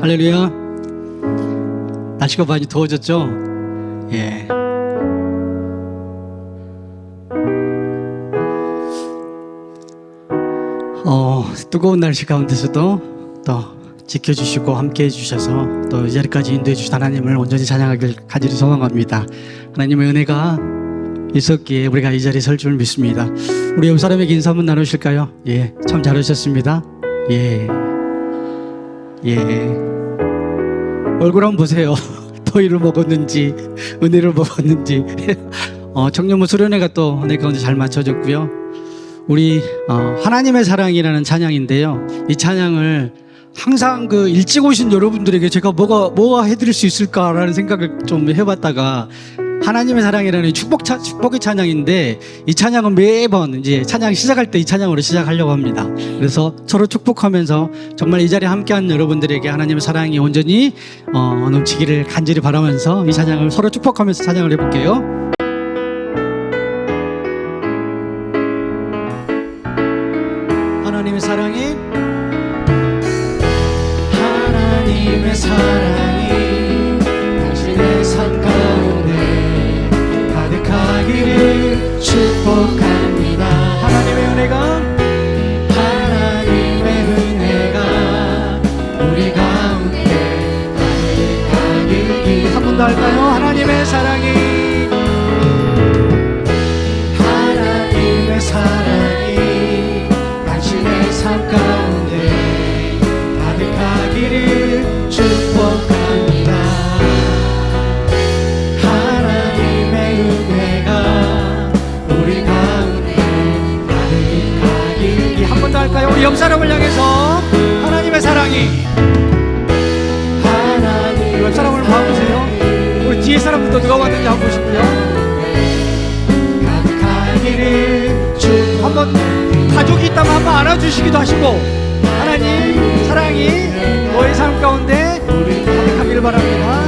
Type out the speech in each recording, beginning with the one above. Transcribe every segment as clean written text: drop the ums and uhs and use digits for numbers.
할렐루야. 날씨가 많이 더워졌죠? 예. 뜨거운 날씨 가운데서도 또 지켜주시고 함께 해주셔서 또 이 자리까지 인도해 주신 하나님을 온전히 찬양하길 간절히 소망합니다. 하나님의 은혜가 있었기에 우리가 이 자리에 설 줄 믿습니다. 우리 옆 사람에게 인사 한번 나누실까요? 예, 참 잘하셨습니다. 예. 얼굴 한번 보세요. 더위를 먹었는지 은혜를 먹었는지. 청년부 수련회가 또 내 가운데 잘 맞춰졌고요. 우리 하나님의 사랑이라는 찬양인데요, 이 찬양을 항상 일찍 오신 여러분들에게 제가 뭐가 해드릴 수 있을까라는 생각을 좀 해봤다가, 하나님의 사랑이라는 축복의 찬양인데, 이 찬양은 매번 이제 찬양 시작할 때 이 찬양으로 시작하려고 합니다. 그래서 서로 축복하면서 정말 이 자리에 함께한 여러분들에게 하나님의 사랑이 온전히 넘치기를 간절히 바라면서 이 찬양을 서로 축복하면서 찬양을 해볼게요. 하나님의 사랑이, 하나님의 사랑이 당신의 삶 가운데 가득하기를 축복합니다. 하나님의 은혜가 우리 가운데 가득하기를. 한 번 더 할까요? 하나님의 사랑이, 하나님의 사랑이 당신의 삶 가운데 가득하기를 축복합니다. 하나님의 은혜가 우리 가운데 가득하기를. 한 번 더 할까요? 우리 옆 사람을 향해서 하나님의 사랑이, 하나님. 옆 사람을 봐보세요. 우리 뒤에 사람부터 누가 왔는지 한번 보시고요. 가득하기를 축. 한번 가족이 있다면 한번 안아주시기도 하시고, 하나님 사랑이 너의 삶 가운데 가득하기를 바랍니다.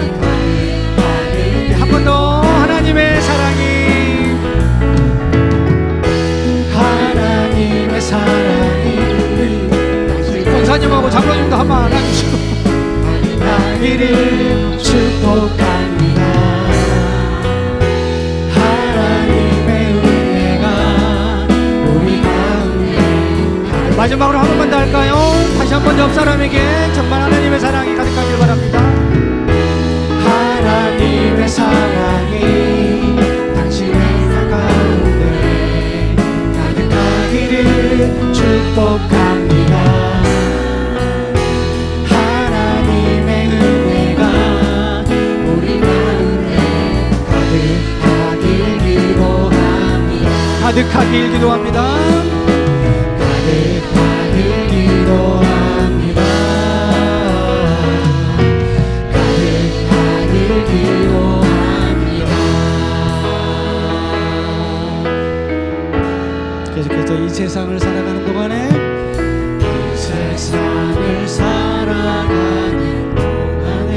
한 번 더. 하나님의 사랑이, 하나님의 사랑이. 권사님하고 장로님도 한번 안아주시고, 가득하기를 축복합니다. 하나님의 은혜가 우리 가운데. 마지막으로 한 번만 더 할까요? 다시 한 번 옆 사람에게 정말 하나님의 사랑이 가득하길 바랍니다. 하나님의 사랑이 당신의 삶 가운데 가득하기를 축복합니다. 하나님의 은혜가 우리 가운데 가득하길 기도합니다. 가득하길 기도합니다. 가득하길 기도합니다. 가득하길 기도합니다. 계속해서 이 세상을 살아가는 동안에, 이 세상을 살아가는 동안에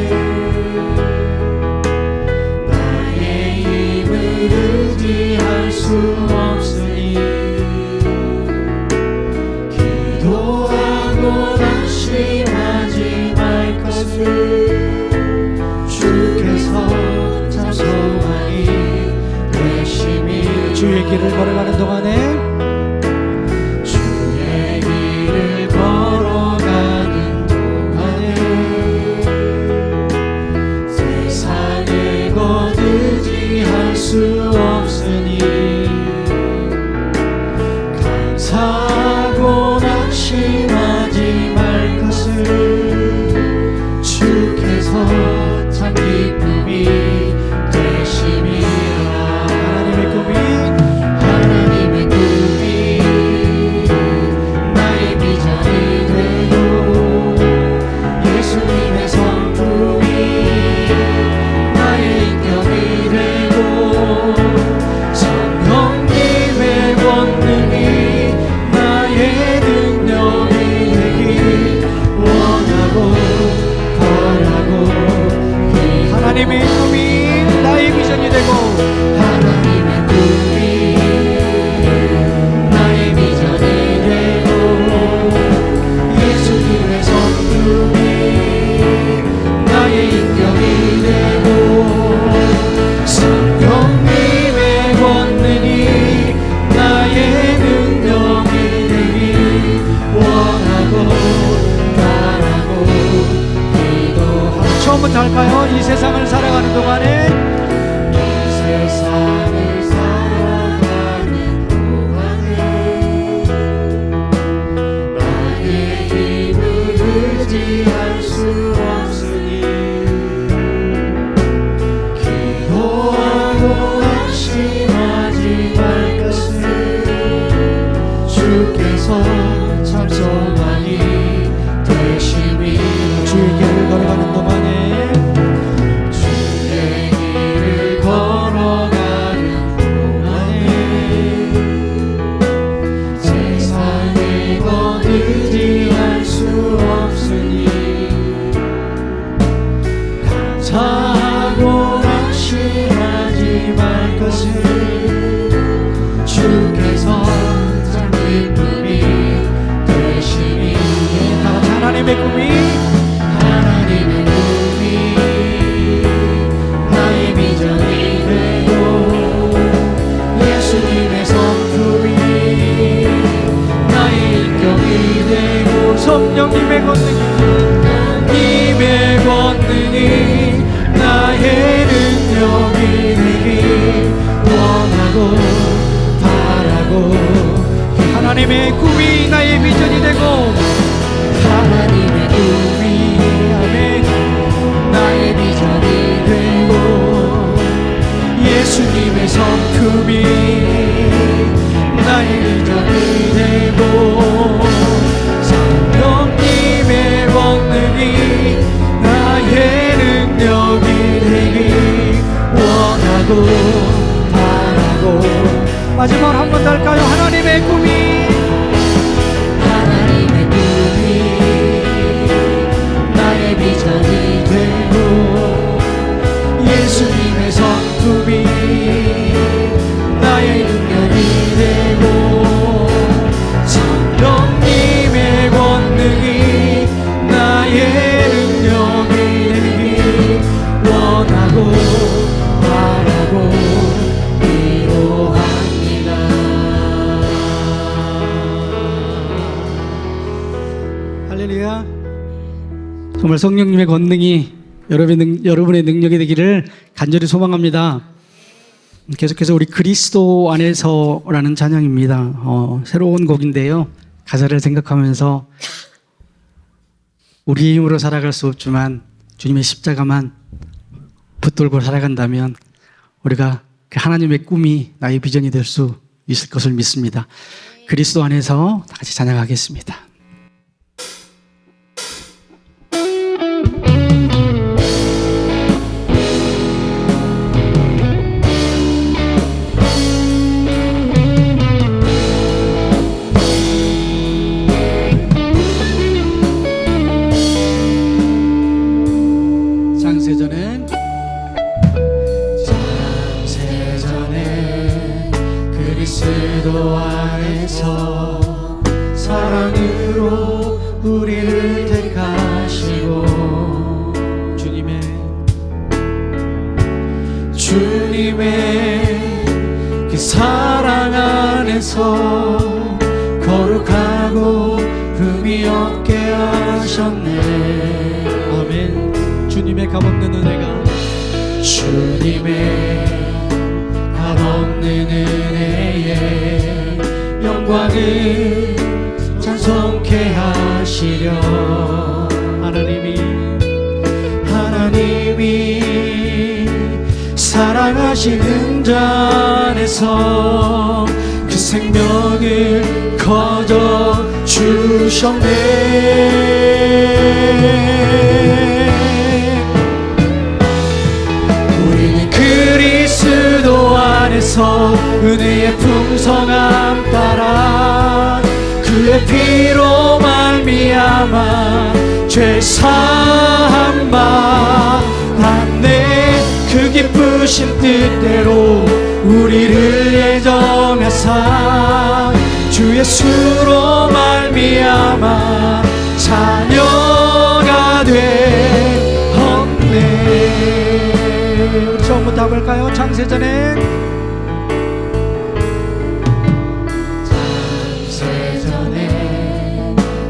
나의 힘을 의지할 수 없으니 기도하고 낙심하지 말 것을 주께서 자소하니 열심히. 주의 길을 걸어가는 동안에, 주의 길을 걸어가는 동안에 세상의 것 의지할 수 없으니 감사하고 낙심하지 말 것을 주께서 참 기쁨이 되심이라. 하나님의 꿈이, 하나님의 꿈이 나의 비전이 되고, 예수님의 성품이 나의 인격이 되고, 성령님의 권능이 안에서 찬송하니 되심이 주의 길을 걸어가는 동안에 주의 길을 걸어가는 동안에 세상에 거두지할 수 없으니 감사하고 낙심하지 말 것을 주께서 참 기쁨이 되시니 다같이 하나님의 꿈이 하나님의 꿈이 나의 비전이 되고 예수님의 성품이 나의 인격이 되고 성령님의 권능이 님의 권능이 나의 능력이 되기 원하고 바라고 하나님의 꿈이 나의 비전이 되고 하나님의 꿈이 아멘 나의 비전이 되고 예수님의 성품이 나의 비전이 되고 성령님의 권능이 나의 능력이 되기 원하고 바라고 마지막으로 한 번 더 할까요? 하나님의 꿈이 하나님의 꿈이 나의 비전이 되고 예수님의 성품이 나의 능력이 되고 성령님의 권능이 나의 능력이 되기 원하고 바라고 기도합니다. 할렐루야. 정말 성령님의 권능이 여러분의 능력이 되기를 간절히 소망합니다. 계속해서 우리 그리스도 안에서라는 찬양입니다. 새로운 곡인데요. 가사를 생각하면서 우리의 힘으로 살아갈 수 없지만 주님의 십자가만 붙들고 살아간다면 우리가 그 하나님의 꿈이 나의 비전이 될 수 있을 것을 믿습니다. 그리스도 안에서 다 같이 찬양하겠습니다. 창세전에 그리스도 안에서 사랑으로 우리를 택하시고 주님의 그 사랑 안에서 거룩하고 흠이 없게 하셨네. 아멘. 주님의 값없는 은혜가 주님의 값없는 은혜에 영광을 찬송케 하시려 하나님이 사랑하시는 자 안에서 그 생명을 거저 주셨네. 우리는 그리스도 안에서 은혜의 풍성함 따라 그의 피로 말미암아 죄 사함 받았네. 그 기쁘신 뜻대로 우리를 예정하사 주 예수로 말미암아 자녀가 되었네. 우리 처음부터 해볼까요? 창세전에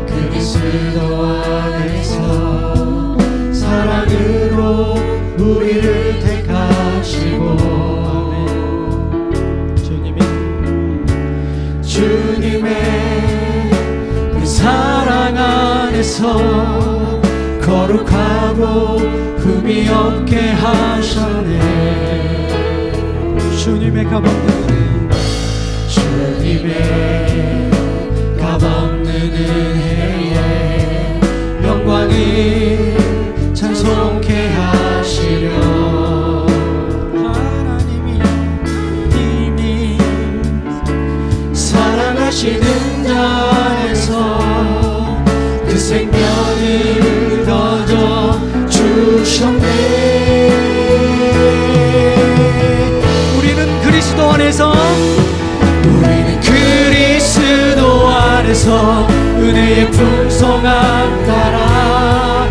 그리스도 안에서 사랑으로 우리를 택하시고 주님의 그 사랑 안에서 거룩하고 흠이 없게 하셨네. 주님의 값없는 주님의 값없는 잔에서 그 생명을 거저 주셨네. 우리는 그리스도 안에서 은혜의 풍성함 따라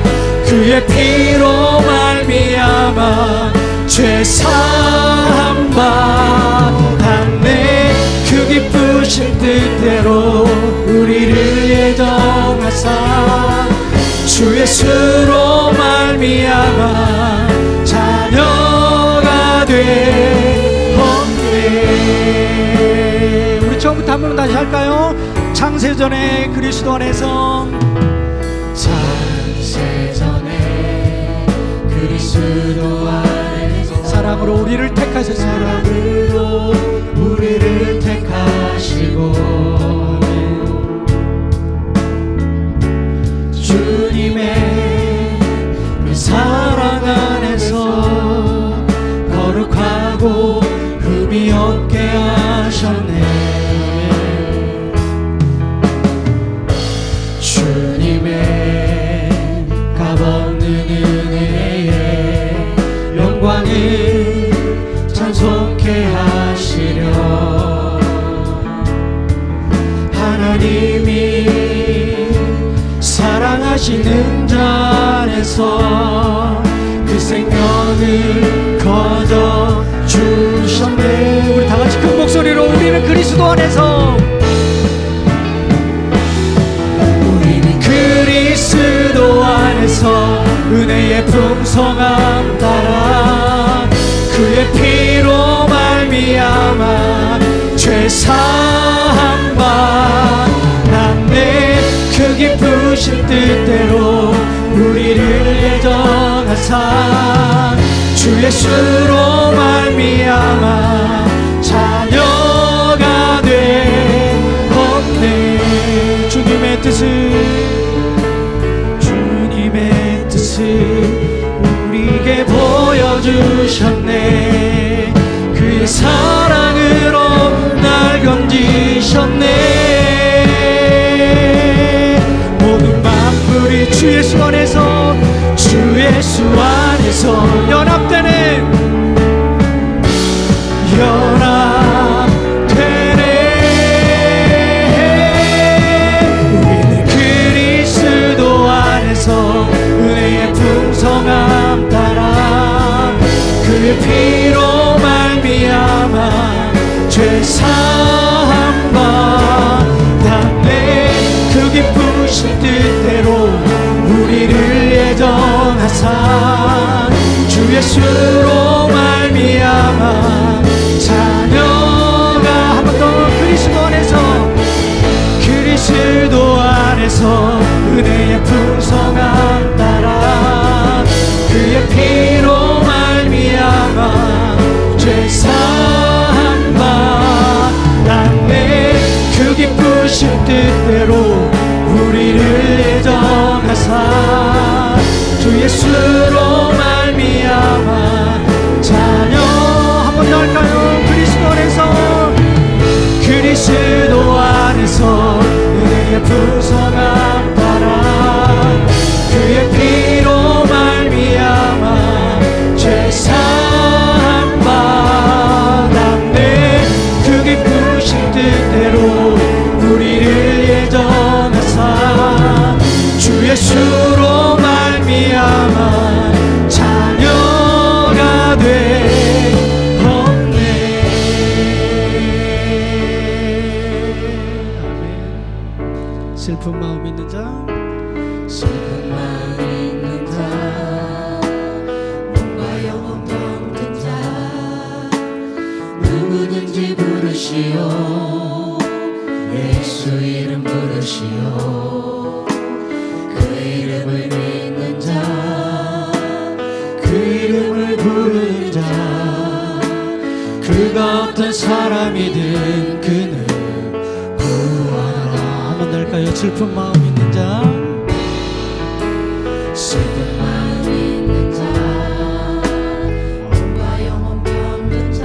그의 피로 말미암아 죄 사함 받았네. 그 기쁘신 뜻대로 우리를 예정하사 주 예수로 말미암아 자녀가 되었네. 우리 처음부터 한 번 다시 할까요? 창세전에 그리스도 안에서 창세전에 그리스도 안에서 사랑으로 우리를 택하셨습니다. 사랑으로 우리를 택하시고 주님의 그 사랑 안에서 거룩하고 흠이 없게 하셨네. 주님의 값없는 은혜에 영광을 찬송케 하시려 하나님이 사랑하시는 자에서 그 생명을 거저 주셨네. 우리 다 같이 큰 목소리로 우리는 그리스도 안에서 그리스도 안에서 은혜의 풍성함 따라 그의 피로 말미암아 죄 사함 받았네. 그 기쁘신 뜻대로 우리를 예정하사 주 예수로 말미암아 자녀가 되었네. 주님의 뜻을 우리에게 보여주셨네. 그의 사랑으로 날 건지셨네. 모든 만물이 주 예수 안에서 연합되네. 우리는 그리스도 안에서 은혜의 풍성함 따라 그의 피로 말미암아 죄 사함 받았네. 그 기쁘신 뜻대로 우리를 예정하사 주 예수로 말미암아 자녀가 한 번 더 그리스도 안에서 은혜의 풍성함 따라 그의 피로 말미암아 죄 사함 받았네. 그 기쁘신 뜻대로 우리를 예정하사 주 예수로 말미암아 자녀. 한 번 더 할까요? 그리스도 안에서 은혜의 풍성함 따라 그의 피로 말미암아 죄 사함 받았네. 그 기쁘신 뜻대로 우리를 예정하사 주 예수로 말미암아 자녀가 되었네. 슬픈 마음 있는 자, 슬픈 마음 있는 자, 몸과 영혼 병든 자, 누구든지 부르시오. 예수 이름 부르시오. 그 이름을 믿는 자, 그 이름을 부르는 자, 그가 어떤 사람이든 그는 구하라. 할까요? 슬픈 마음 있는 자, 슬픈 마음 있는 자, 몸과 영혼 병든 자,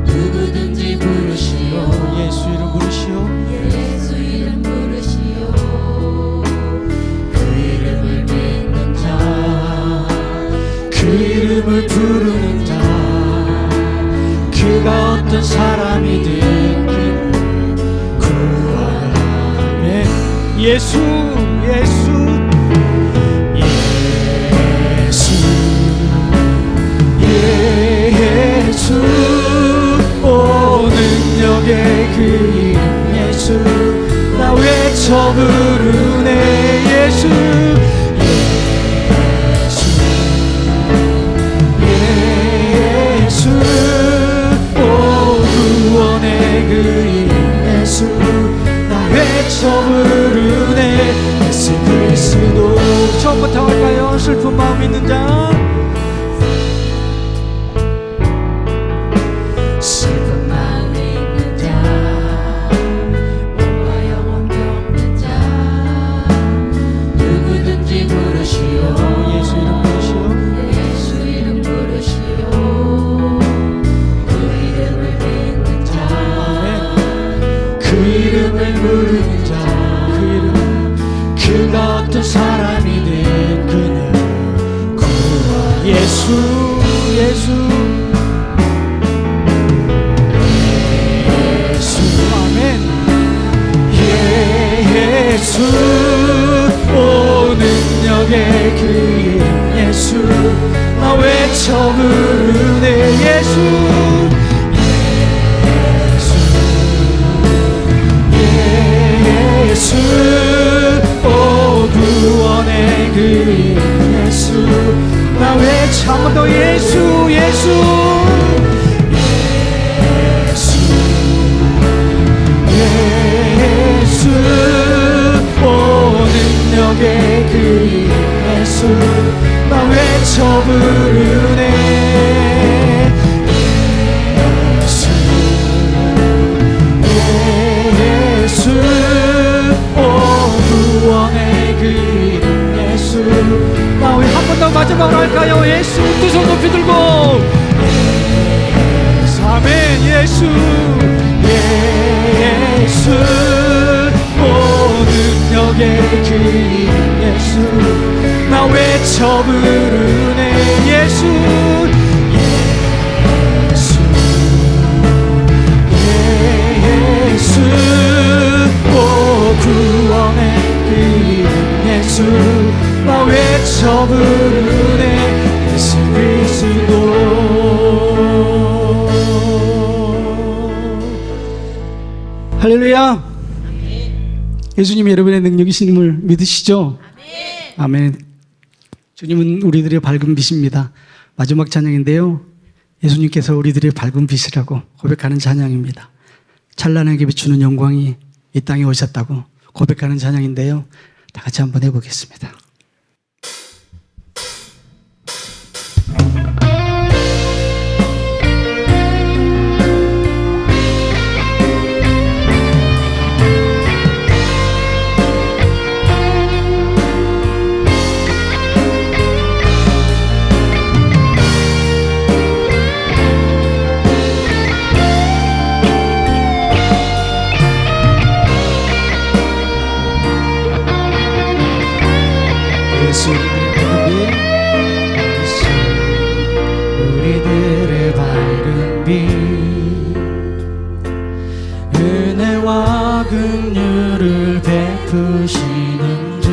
누구든지 부르시오. 예수 이름 부르시오. 예수 예수 예수 오 능력의 그 이름 예수 나 외쳐 부르네 예수 예수 오 구원의 그 이름 예수 나 외쳐 부르네 예수 그리스도 처음부터 할까요? 슬픈 마음 있는 자 슬픈 마음 있는 자 몸과 영혼 병든 자 누구든지 부르시오 예수 이름 부르시오 예수 이름 부르시오 그 이름을 믿는 자 그 이름을 부르는 자 그 이름 그가 어떤 사람이든 그는 구원 예수 예수 아멘 예수 오 능력의 그 이름 예수 나 외쳐 부르네 예수 예수 오 구원의 그 이름 예수 나 외쳐 한 번 더 예수 예수 예수 오 능력의 그 이름 예수 나 외쳐 부르네 예수 오 구원의 그 이름 예수 나 우리 한 번 더 마지막으로 할까요? 예수 두 손 높이 들고 아멘 예수 예수 오 능력의 그 이름 예수 나 외쳐 부르네 예수 예수 오 구원의 그 이름 예수 나 외쳐 부르네 예수 그리스도 할렐루야 예수님이 여러분의 능력이심을 믿으시죠? 아멘 주님은 우리들의 밝은 빛입니다 마지막 찬양인데요 예수님께서 우리들의 밝은 빛이라고 고백하는 찬양입니다 찬란하게 비추는 영광이 이 땅에 오셨다고 고백하는 찬양인데요 다 같이 한번 해보겠습니다 우리들의 밝은 빛 은혜와 긍휼을 베푸시는 주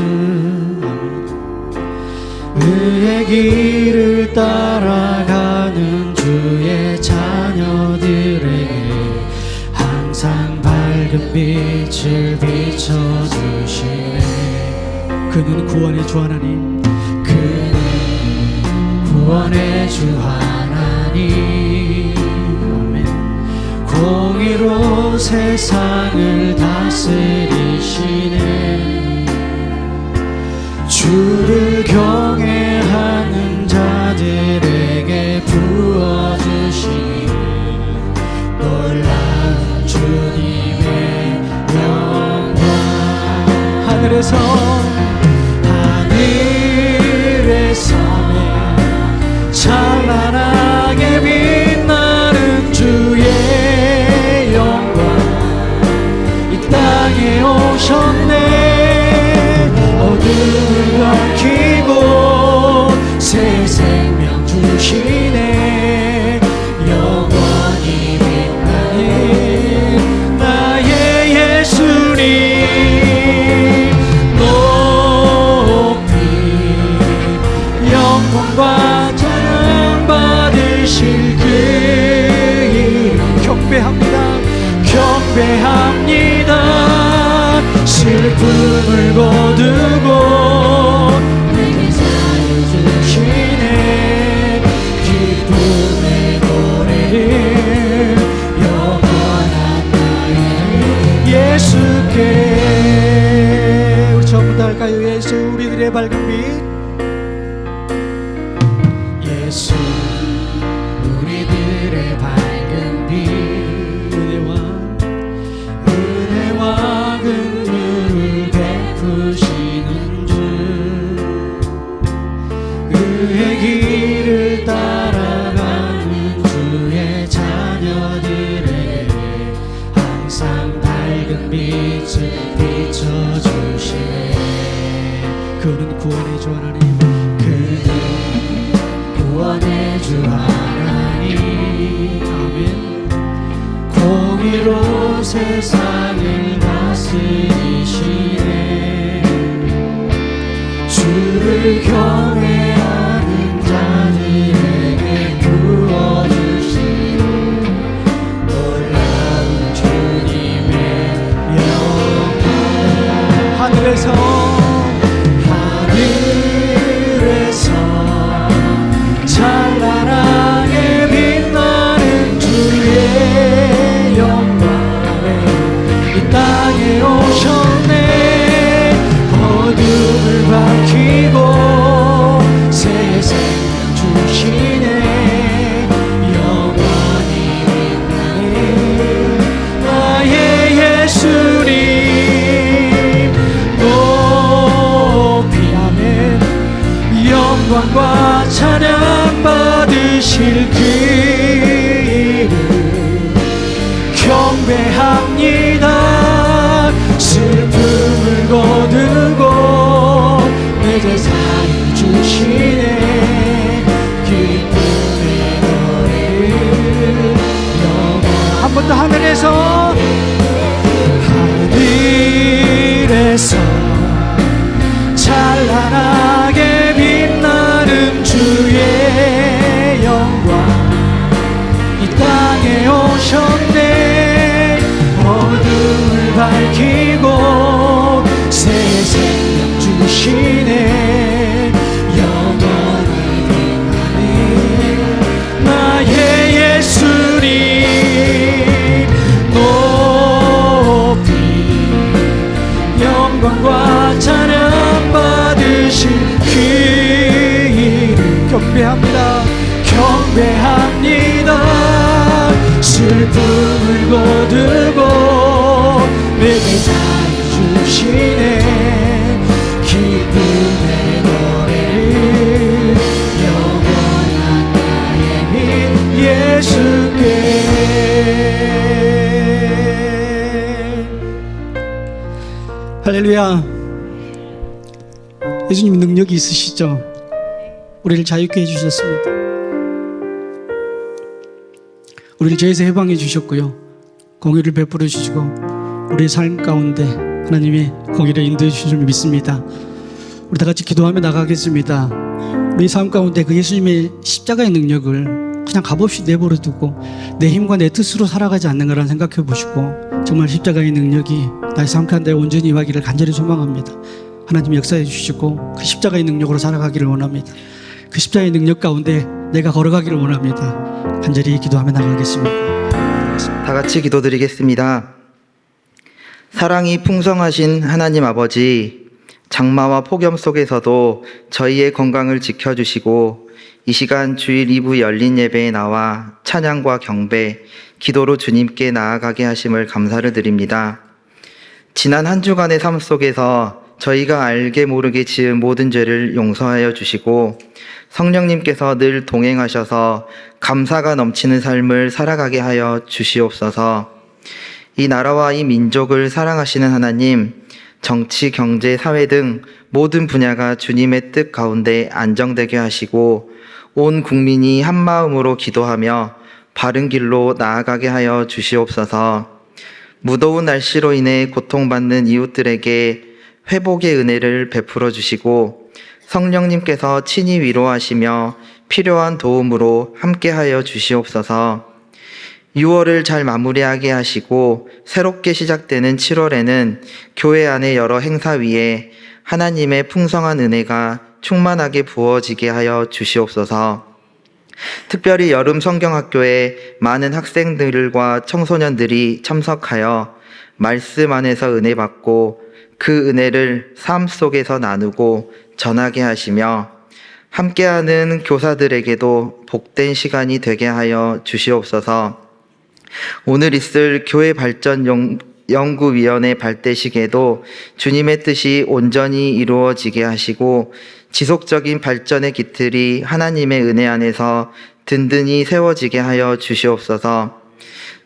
의의 길을 따라가는 주의 자녀들에게 항상 밝은 빛을 비춰주시네 그는 구원의 주 하나님 그는 구원의 주 하나님 아멘 공의로 세상을 다스리시네 주를 경외하는 자들에게 부어주시니 놀라운 주님의 영광 하늘에서 찬란하게 빛나는 주의 영광 이 땅에 오셨네 어둠을 밝히고 새 생명 주시네 영원히 빛나는 나의 예수님 합니다. 슬픔을 거두고 내게 사유 주시네. 기쁨의 노래를 영원한 나의 예수께. 우리 처음부터 할까요? 예수 우리들의 밝은 빛. 예수 우리들의 밝은 빛. 은혜와 긍휼을 베푸시는 주. 그의 길을 따라가는 주의 자녀들에게 항상 밝은 빛을 비춰주시네. 그는 구원의 주 하나님. 그는 구원의 주 하나님. 아멘. 공의로 세상을 다스리시네. 주를 경외하는 자들에게 부어주시는 놀라운 주님의 영광. 하늘에서 찬란하게 빛나는 주의 영광에 이 땅에 오셨네. 어둠을 밝히고 새 생명 주시네. 영원히 빛나는 나의 예수님 높이 아멘. 영광과 찬양 받으실 그 이름 경배합니다. 슬픔을 거두고 내게 사유 주시네. 기쁨의 노래를 영원. 한 번 더 하늘에서 찬란하게 빛나는 주의 영광 이 땅에 오셨네. 어둠을 밝히고 새 생명 주시네. 영원히 빛나는 나의 예수님 높이 영광과 찬양 받으실 그 이름 경배합니다. 경배합니다. 슬픔을 거두고 내게 사유 주시네. 기쁨의 노래를 영원한 나의 빛 예수께. 할렐루야. 예수님 능력이 있으시죠? 우리를 자유케 해주셨습니다. 우리를 죄에서 해방해 주셨고요. 공의를 베풀어 주시고 우리의 삶 가운데 하나님의 공의를 인도해 주실 줄 믿습니다. 우리 다 같이 기도하며 나가겠습니다. 우리 삶 가운데 그 예수님의 십자가의 능력을 그냥 값없이 내버려 두고 내 힘과 내 뜻으로 살아가지 않는 거라는 생각해 보시고 정말 십자가의 능력이 나의 삶 가운데 온전히 임하기를 간절히 소망합니다. 하나님 역사해 주시고 그 십자가의 능력으로 살아가기를 원합니다. 그 십자가의 능력 가운데 내가 걸어가기를 원합니다. 간절히 기도하며 나가겠습니다. 다 같이 기도드리겠습니다. 사랑이 풍성하신 하나님 아버지, 장마와 폭염 속에서도 저희의 건강을 지켜주시고 이 시간 주일 2부 열린 예배에 나와 찬양과 경배, 기도로 주님께 나아가게 하심을 감사를 드립니다. 지난 한 주간의 삶 속에서 저희가 알게 모르게 지은 모든 죄를 용서하여 주시고 성령님께서 늘 동행하셔서 감사가 넘치는 삶을 살아가게 하여 주시옵소서. 이 나라와 이 민족을 사랑하시는 하나님, 정치, 경제, 사회 등 모든 분야가 주님의 뜻 가운데 안정되게 하시고 온 국민이 한 마음으로 기도하며 바른 길로 나아가게 하여 주시옵소서. 무더운 날씨로 인해 고통받는 이웃들에게 회복의 은혜를 베풀어 주시고 성령님께서 친히 위로하시며 필요한 도움으로 함께하여 주시옵소서. 6월을 잘 마무리하게 하시고 새롭게 시작되는 7월에는 교회 안의 여러 행사 위에 하나님의 풍성한 은혜가 충만하게 부어지게 하여 주시옵소서. 특별히 여름 성경학교에 많은 학생들과 청소년들이 참석하여 말씀 안에서 은혜 받고 그 은혜를 삶 속에서 나누고 전하게 하시며 함께하는 교사들에게도 복된 시간이 되게 하여 주시옵소서. 오늘 있을 교회 발전 연구위원회 발대식에도 주님의 뜻이 온전히 이루어지게 하시고 지속적인 발전의 기틀이 하나님의 은혜 안에서 든든히 세워지게 하여 주시옵소서.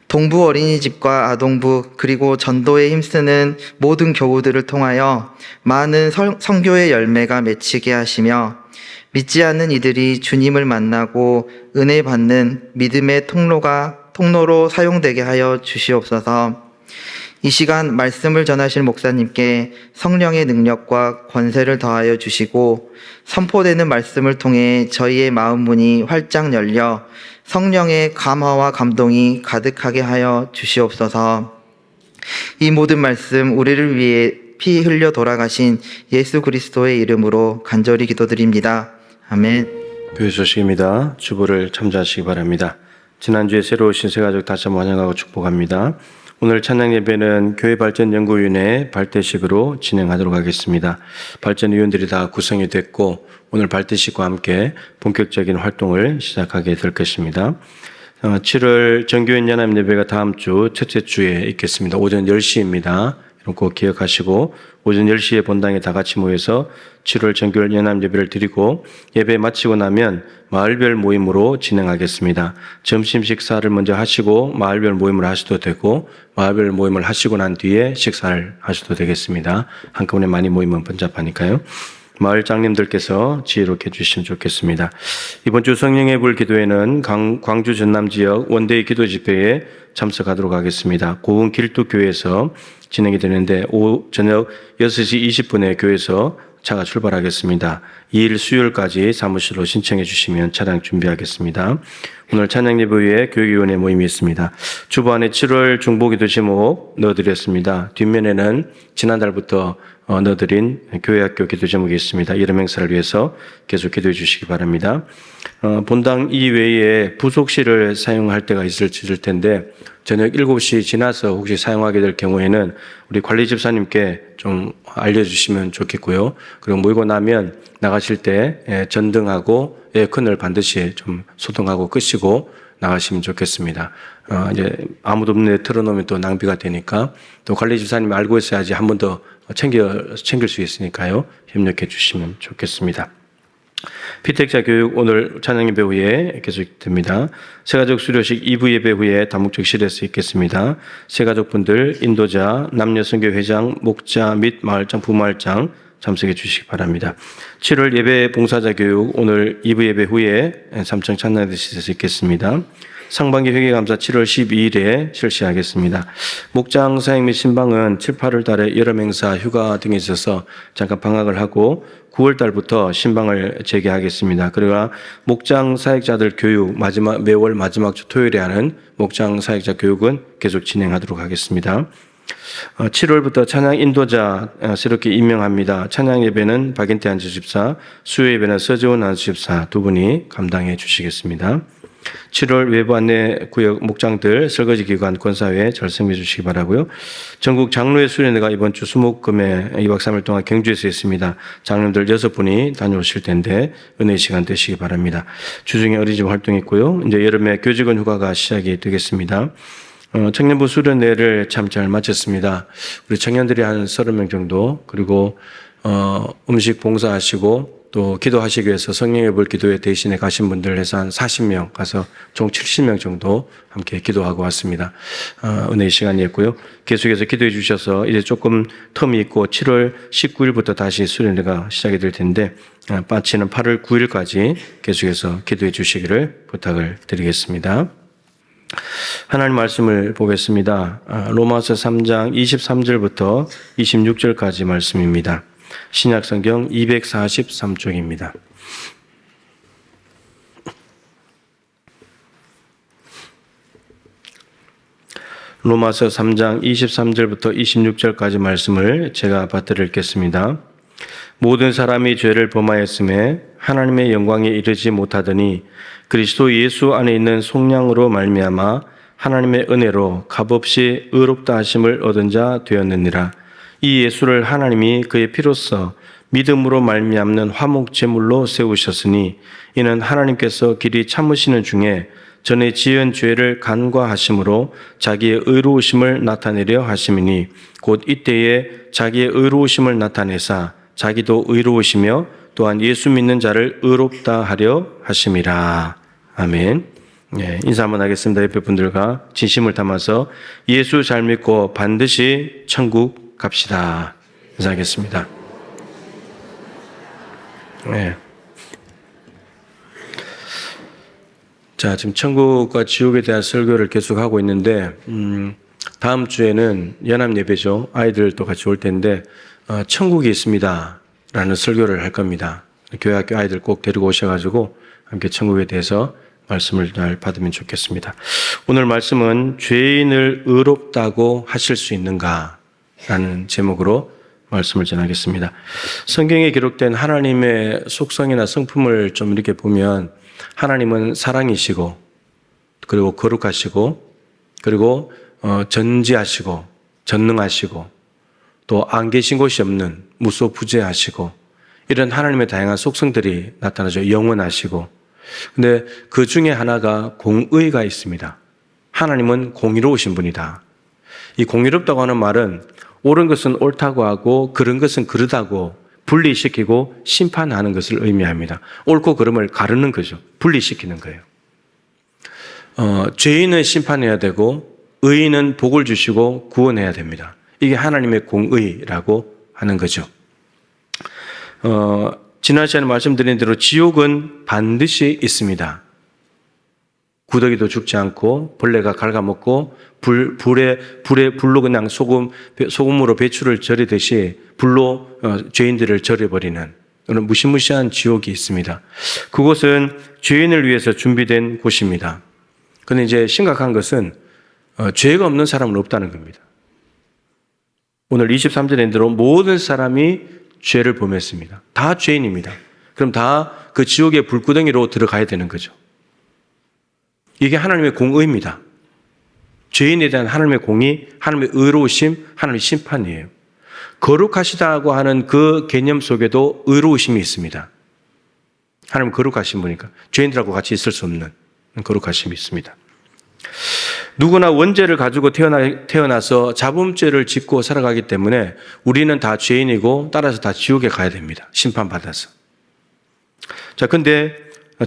동부 어린이집과 아동부 그리고 전도에 힘쓰는 모든 교우들을 통하여 많은 선교의 열매가 맺히게 하시며 믿지 않는 이들이 주님을 만나고 은혜 받는 믿음의 통로로 사용되게 하여 주시옵소서. 이 시간 말씀을 전하실 목사님께 성령의 능력과 권세를 더하여 주시고 선포되는 말씀을 통해 저희의 마음 문이 활짝 열려 성령의 감화와 감동이 가득하게 하여 주시옵소서. 이 모든 말씀 우리를 위해 피 흘려 돌아가신 예수 그리스도의 이름으로 간절히 기도드립니다. 아멘. 교회 소식입니다. 주보를 참조하시기 바랍니다. 지난주에 새로 오신 새가족 다시 한번 환영하고 축복합니다. 오늘 찬양 예배는 교회발전연구위원회 발대식으로 진행하도록 하겠습니다. 발전위원들이 다 구성이 됐고 오늘 발대식과 함께 본격적인 활동을 시작하게 될 것입니다. 7월 정교인 연합 예배가 다음 주 첫째 주에 있겠습니다. 오전 10시입니다. 이런 거 기억하시고 오전 10시에 본당에 다 같이 모여서 7월 정교인 연합 예배를 드리고 예배 마치고 나면 마을별 모임으로 진행하겠습니다. 점심 식사를 먼저 하시고 마을별 모임을 하셔도 되고 마을별 모임을 하시고 난 뒤에 식사를 하셔도 되겠습니다. 한꺼번에 많이 모이면 번잡하니까요. 마을 장님들께서 지혜롭게 해주시면 좋겠습니다. 이번 주 성령의 불 기도회는 광주 전남 지역 원데이 기도 집회에 참석하도록 하겠습니다. 고흥 길뚝교회에서 진행이 되는데 저녁 6시 20분에 교회에서 차가 출발하겠습니다. 2일 수요일까지 사무실로 신청해 주시면 차량 준비하겠습니다. 오늘 찬양 예배 후에 교육위원회 모임이 있습니다. 주보 안에 7월 중보기도 제목 넣어드렸습니다. 뒷면에는 지난달부터 넣어드린 교회학교 기도 제목이 있습니다. 이름 행사를 위해서 계속 기도해 주시기 바랍니다. 본당 이외에 부속실을 사용할 때가 있을 텐데 저녁 7시 지나서 혹시 사용하게 될 경우에는 우리 관리 집사님께 좀 알려주시면 좋겠고요. 그리고 모이고 나면 나가실 때 전등하고 에어컨을 반드시 좀 소등하고 끄시고 나가시면 좋겠습니다. 이제 아무도 없는데 틀어놓으면 또 낭비가 되니까 또 관리 집사님이 알고 있어야지 한 번 더 챙길 수 있으니까요. 협력해 주시면 좋겠습니다. 피택자 교육 오늘 찬양 예배 후에 계속됩니다. 새가족 수료식 2부 예배 후에 다목적실에서 있겠습니다. 새가족분들 인도자, 남녀선교 회장, 목자 및 마을장, 부마을장 참석해 주시기 바랍니다. 7월 예배 봉사자 교육 오늘 2부 예배 후에 삼청 찬양대실에서 있겠습니다. 상반기 회계감사 7월 12일에 실시하겠습니다. 목장 사역 및 신방은 7, 8월 달에 여러 행사, 휴가 등이 있어서 잠깐 방학을 하고 9월 달부터 신방을 재개하겠습니다. 그러나 목장 사역자들 교육 매월 마지막 주 토요일에 하는 목장 사역자 교육은 계속 진행하도록 하겠습니다. 7월부터 찬양 인도자 새롭게 임명합니다. 찬양 예배는 박인태 안수집사, 수요 예배는 서재원 안수집사 두 분이 감당해 주시겠습니다. 7월 외부 안내 구역 목장들 설거지 기관 권사회 결성해 주시기 바라고요. 전국 장로회 수련회가 이번 주 수목금에 2박 3일 동안 경주에서 있습니다. 장로들 6분이 다녀오실 텐데 은혜의 시간 되시기 바랍니다. 주중에 어린이집 활동이 있고요. 이제 여름에 교직원 휴가가 시작이 되겠습니다. 청년부 수련회를 참 잘 마쳤습니다. 우리 청년들이 한 30명 정도 그리고 음식 봉사하시고 또 기도하시기 위해서 성령의 불 기도회 대신에 가신 분들 해서 한 40명 가서 총 70명 정도 함께 기도하고 왔습니다. 은혜의 시간이었고요. 계속해서 기도해 주셔서 이제 조금 텀이 있고 7월 19일부터 다시 수련회가 시작이 될 텐데 빠치는 8월 9일까지 계속해서 기도해 주시기를 부탁을 드리겠습니다. 하나님 말씀을 보겠습니다. 로마서 3장 23절부터 26절까지 말씀입니다. 신약성경 243쪽입니다. 로마서 3장 23절부터 26절까지 말씀을 제가 받들어 읽겠습니다. 모든 사람이 죄를 범하였음에 하나님의 영광에 이르지 못하더니 그리스도 예수 안에 있는 속량으로 말미암아 하나님의 은혜로 값없이 의롭다 하심을 얻은 자 되었느니라. 이 예수를 하나님이 그의 피로써 믿음으로 말미암는 화목 제물로 세우셨으니 이는 하나님께서 길이 참으시는 중에 전에 지은 죄를 간과하심으로 자기의 의로우심을 나타내려 하심이니 곧 이때에 자기의 의로우심을 나타내사 자기도 의로우시며 또한 예수 믿는 자를 의롭다 하려 하심이라. 아멘. 예, 인사 한번 하겠습니다. 옆에 분들과 진심을 담아서 예수 잘 믿고 반드시 천국 갑시다. 인사하겠습니다. 네. 자, 지금 천국과 지옥에 대한 설교를 계속하고 있는데 다음 주에는 연합 예배죠. 아이들도 같이 올 텐데 천국이 있습니다 라는 설교를 할 겁니다. 교회 학교 아이들 꼭 데리고 오셔가지고 함께 천국에 대해서 말씀을 잘 받으면 좋겠습니다. 오늘 말씀은 죄인을 의롭다고 하실 수 있는가 라는 제목으로 말씀을 전하겠습니다. 성경에 기록된 하나님의 속성이나 성품을 좀 이렇게 보면 하나님은 사랑이시고 그리고 거룩하시고 그리고 전지하시고 전능하시고 또 안 계신 곳이 없는 무소부재하시고 이런 하나님의 다양한 속성들이 나타나죠. 영원하시고 근데 그 중에 하나가 공의가 있습니다. 하나님은 공의로우신 분이다. 이 공의롭다고 하는 말은 옳은 것은 옳다고 하고 그른 것은 그르다고 분리시키고 심판하는 것을 의미합니다. 옳고 그름을 가르는 거죠. 분리시키는 거예요. 죄인은 심판해야 되고 의인은 복을 주시고 구원해야 됩니다. 이게 하나님의 공의라고 하는 거죠. 지난 시간에 말씀드린 대로 지옥은 반드시 있습니다. 구더기도 죽지 않고 벌레가 갉아먹고 불로 그냥 소금으로 배추를 절이듯이 불로 죄인들을 절여버리는 그런 무시무시한 지옥이 있습니다. 그곳은 죄인을 위해서 준비된 곳입니다. 그런데 이제 심각한 것은 죄가 없는 사람은 없다는 겁니다. 오늘 23절에 대로 모든 사람이 죄를 범했습니다. 다 죄인입니다. 그럼 다 그 지옥의 불구덩이로 들어가야 되는 거죠. 이게 하나님의 공의입니다. 죄인에 대한 하나님의 공의, 하나님의 의로우심, 하나님의 심판이에요. 거룩하시다고 하는 그 개념 속에도 의로우심이 있습니다. 하나님 거룩하신 분이니까 죄인들하고 같이 있을 수 없는 거룩하심이 있습니다. 누구나 원죄를 가지고 태어나서 자범죄를 짓고 살아가기 때문에 우리는 다 죄인이고 따라서 다 지옥에 가야 됩니다. 심판받아서. 자, 근데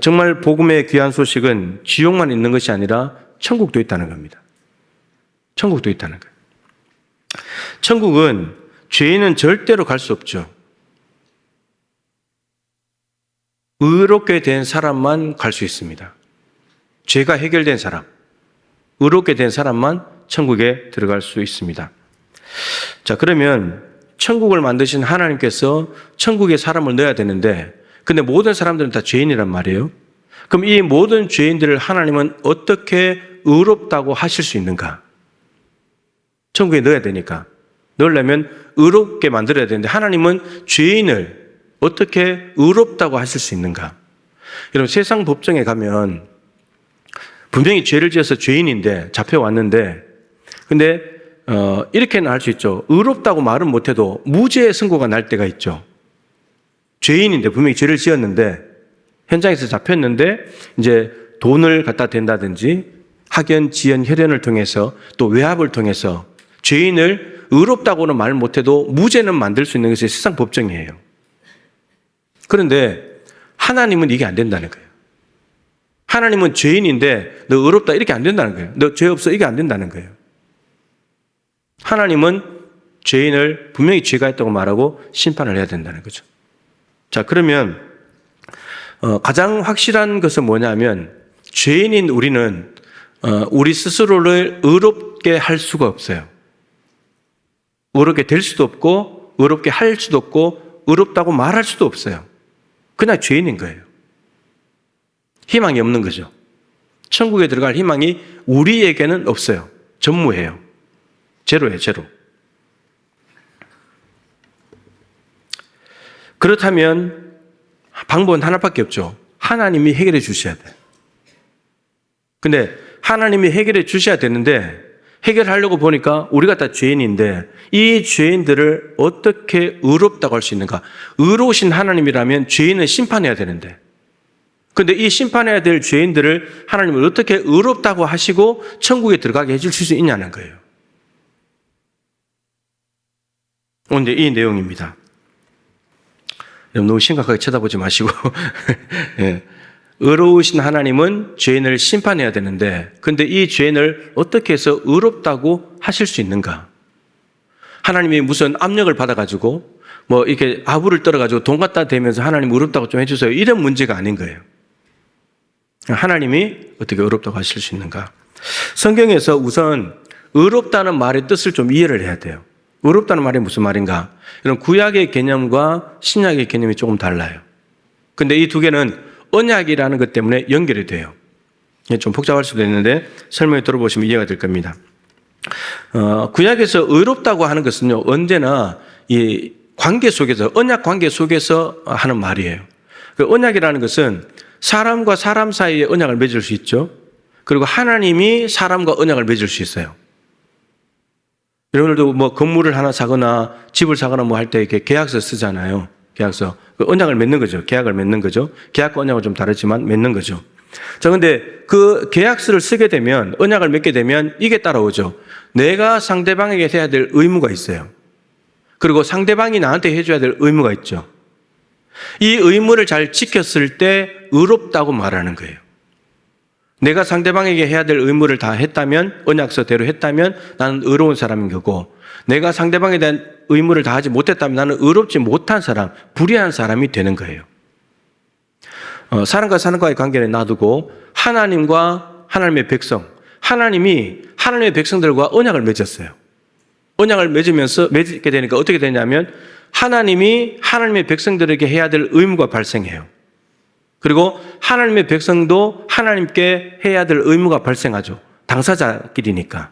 정말 복음의 귀한 소식은 지옥만 있는 것이 아니라 천국도 있다는 겁니다. 천국도 있다는 거예요. 천국은 죄인은 절대로 갈 수 없죠. 의롭게 된 사람만 갈 수 있습니다. 죄가 해결된 사람, 의롭게 된 사람만 천국에 들어갈 수 있습니다. 자, 그러면 천국을 만드신 하나님께서 천국에 사람을 넣어야 되는데 근데 모든 사람들은 다 죄인이란 말이에요. 그럼 이 모든 죄인들을 하나님은 어떻게 의롭다고 하실 수 있는가? 천국에 넣어야 되니까. 넣으려면 의롭게 만들어야 되는데 하나님은 죄인을 어떻게 의롭다고 하실 수 있는가? 여러분 세상 법정에 가면 분명히 죄를 지어서 죄인인데 잡혀왔는데 근데 이렇게는 할 수 있죠. 의롭다고 말은 못해도 무죄의 선고가 날 때가 있죠. 죄인인데 분명히 죄를 지었는데 현장에서 잡혔는데 이제 돈을 갖다 댄다든지 학연, 지연, 혈연을 통해서 또 외압을 통해서 죄인을 의롭다고는 말 못해도 무죄는 만들 수 있는 것이 세상 법정이에요. 그런데 하나님은 이게 안 된다는 거예요. 하나님은 죄인인데 너 의롭다 이렇게 안 된다는 거예요. 너 죄 없어 이게 안 된다는 거예요. 하나님은 죄인을 분명히 죄가 있다고 말하고 심판을 해야 된다는 거죠. 자, 그러면 가장 확실한 것은 뭐냐면 죄인인 우리는 우리 스스로를 의롭게 할 수가 없어요. 의롭게 될 수도 없고 의롭게 할 수도 없고 의롭다고 말할 수도 없어요. 그냥 죄인인 거예요. 희망이 없는 거죠. 천국에 들어갈 희망이 우리에게는 없어요. 전무해요. 제로예요, 제로. 그렇다면 방법은 하나밖에 없죠. 하나님이 해결해 주셔야 돼요. 근데 하나님이 해결해 주셔야 되는데 해결하려고 보니까 우리가 다 죄인인데 이 죄인들을 어떻게 의롭다고 할 수 있는가? 의로우신 하나님이라면 죄인은 심판해야 되는데 근데 이 심판해야 될 죄인들을 하나님은 어떻게 의롭다고 하시고 천국에 들어가게 해줄 수 있냐는 거예요. 오늘 이 내용입니다. 너무 심각하게 쳐다보지 마시고 예. 의로우신 하나님은 죄인을 심판해야 되는데 근데 이 죄인을 어떻게 해서 의롭다고 하실 수 있는가? 하나님이 무슨 압력을 받아가지고 뭐 이렇게 아부를 떨어가지고 돈 갖다 대면서 하나님 의롭다고 좀 해주세요 이런 문제가 아닌 거예요. 하나님이 어떻게 의롭다고 하실 수 있는가? 성경에서 우선 의롭다는 말의 뜻을 좀 이해를 해야 돼요. 의롭다는 말이 무슨 말인가? 이런 구약의 개념과 신약의 개념이 조금 달라요. 근데 이 두 개는 언약이라는 것 때문에 연결이 돼요. 좀 복잡할 수도 있는데 설명을 들어보시면 이해가 될 겁니다. 구약에서 의롭다고 하는 것은요, 언제나 이 관계 속에서, 언약 관계 속에서 하는 말이에요. 그 언약이라는 것은 사람과 사람 사이에 언약을 맺을 수 있죠. 그리고 하나님이 사람과 언약을 맺을 수 있어요. 여러분들도 뭐 건물을 하나 사거나 집을 사거나 뭐 할 때 이렇게 계약서 쓰잖아요. 계약서. 그 언약을 맺는 거죠. 계약을 맺는 거죠. 계약과 언약은 좀 다르지만 맺는 거죠. 자, 근데 그 계약서를 쓰게 되면, 언약을 맺게 되면 이게 따라오죠. 내가 상대방에게 해야 될 의무가 있어요. 그리고 상대방이 나한테 해줘야 될 의무가 있죠. 이 의무를 잘 지켰을 때 의롭다고 말하는 거예요. 내가 상대방에게 해야 될 의무를 다 했다면, 언약서대로 했다면 나는 의로운 사람인 거고, 내가 상대방에 대한 의무를 다 하지 못했다면 나는 의롭지 못한 사람, 불의한 사람이 되는 거예요. 사람과 사람과의 관계를 놔두고 하나님과 하나님의 백성, 하나님이 하나님의 백성들과 언약을 맺었어요. 언약을 맺게 되니까 어떻게 되냐면 하나님이 하나님의 백성들에게 해야 될 의무가 발생해요. 그리고 하나님의 백성도 하나님께 해야 될 의무가 발생하죠. 당사자끼리니까.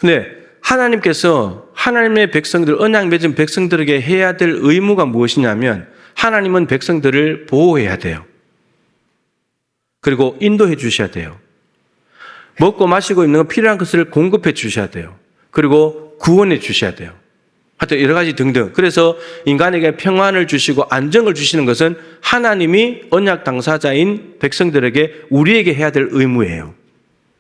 근데 하나님께서 하나님의 백성들, 언약 맺은 백성들에게 해야 될 의무가 무엇이냐면 하나님은 백성들을 보호해야 돼요. 그리고 인도해 주셔야 돼요. 먹고 마시고 있는 거 필요한 것을 공급해 주셔야 돼요. 그리고 구원해 주셔야 돼요. 하여튼 여러 가지 등등. 그래서 인간에게 평안을 주시고 안정을 주시는 것은 하나님이 언약 당사자인 백성들에게 우리에게 해야 될 의무예요.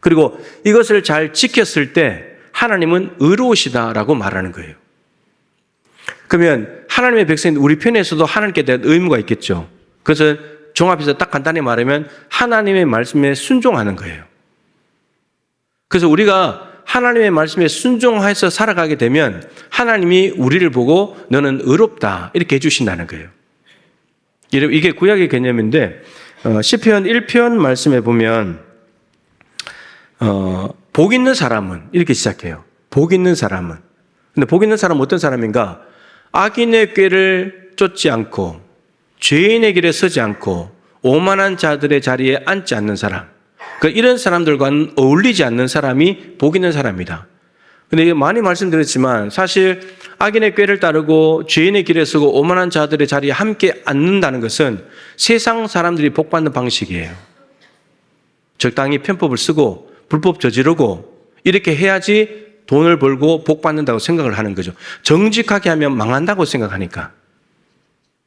그리고 이것을 잘 지켰을 때 하나님은 의로우시다라고 말하는 거예요. 그러면 하나님의 백성인 우리 편에서도 하나님께 대한 의무가 있겠죠. 그것은 종합해서 딱 간단히 말하면 하나님의 말씀에 순종하는 거예요. 그래서 우리가 하나님의 말씀에 순종해서 살아가게 되면 하나님이 우리를 보고 너는 의롭다 이렇게 해주신다는 거예요. 이게 구약의 개념인데 시편 1편 말씀에 보면 복 있는 사람은 이렇게 시작해요. 복 있는 사람은. 근데 복 있는 사람은 어떤 사람인가? 악인의 꾀를 쫓지 않고 죄인의 길에 서지 않고 오만한 자들의 자리에 앉지 않는 사람. 이런 사람들과는 어울리지 않는 사람이 복 있는 사람이다. 근데 이게 많이 말씀드렸지만 사실 악인의 꾀를 따르고 죄인의 길에 서고 오만한 자들의 자리에 함께 앉는다는 것은 세상 사람들이 복받는 방식이에요. 적당히 편법을 쓰고 불법 저지르고 이렇게 해야지 돈을 벌고 복받는다고 생각을 하는 거죠. 정직하게 하면 망한다고 생각하니까.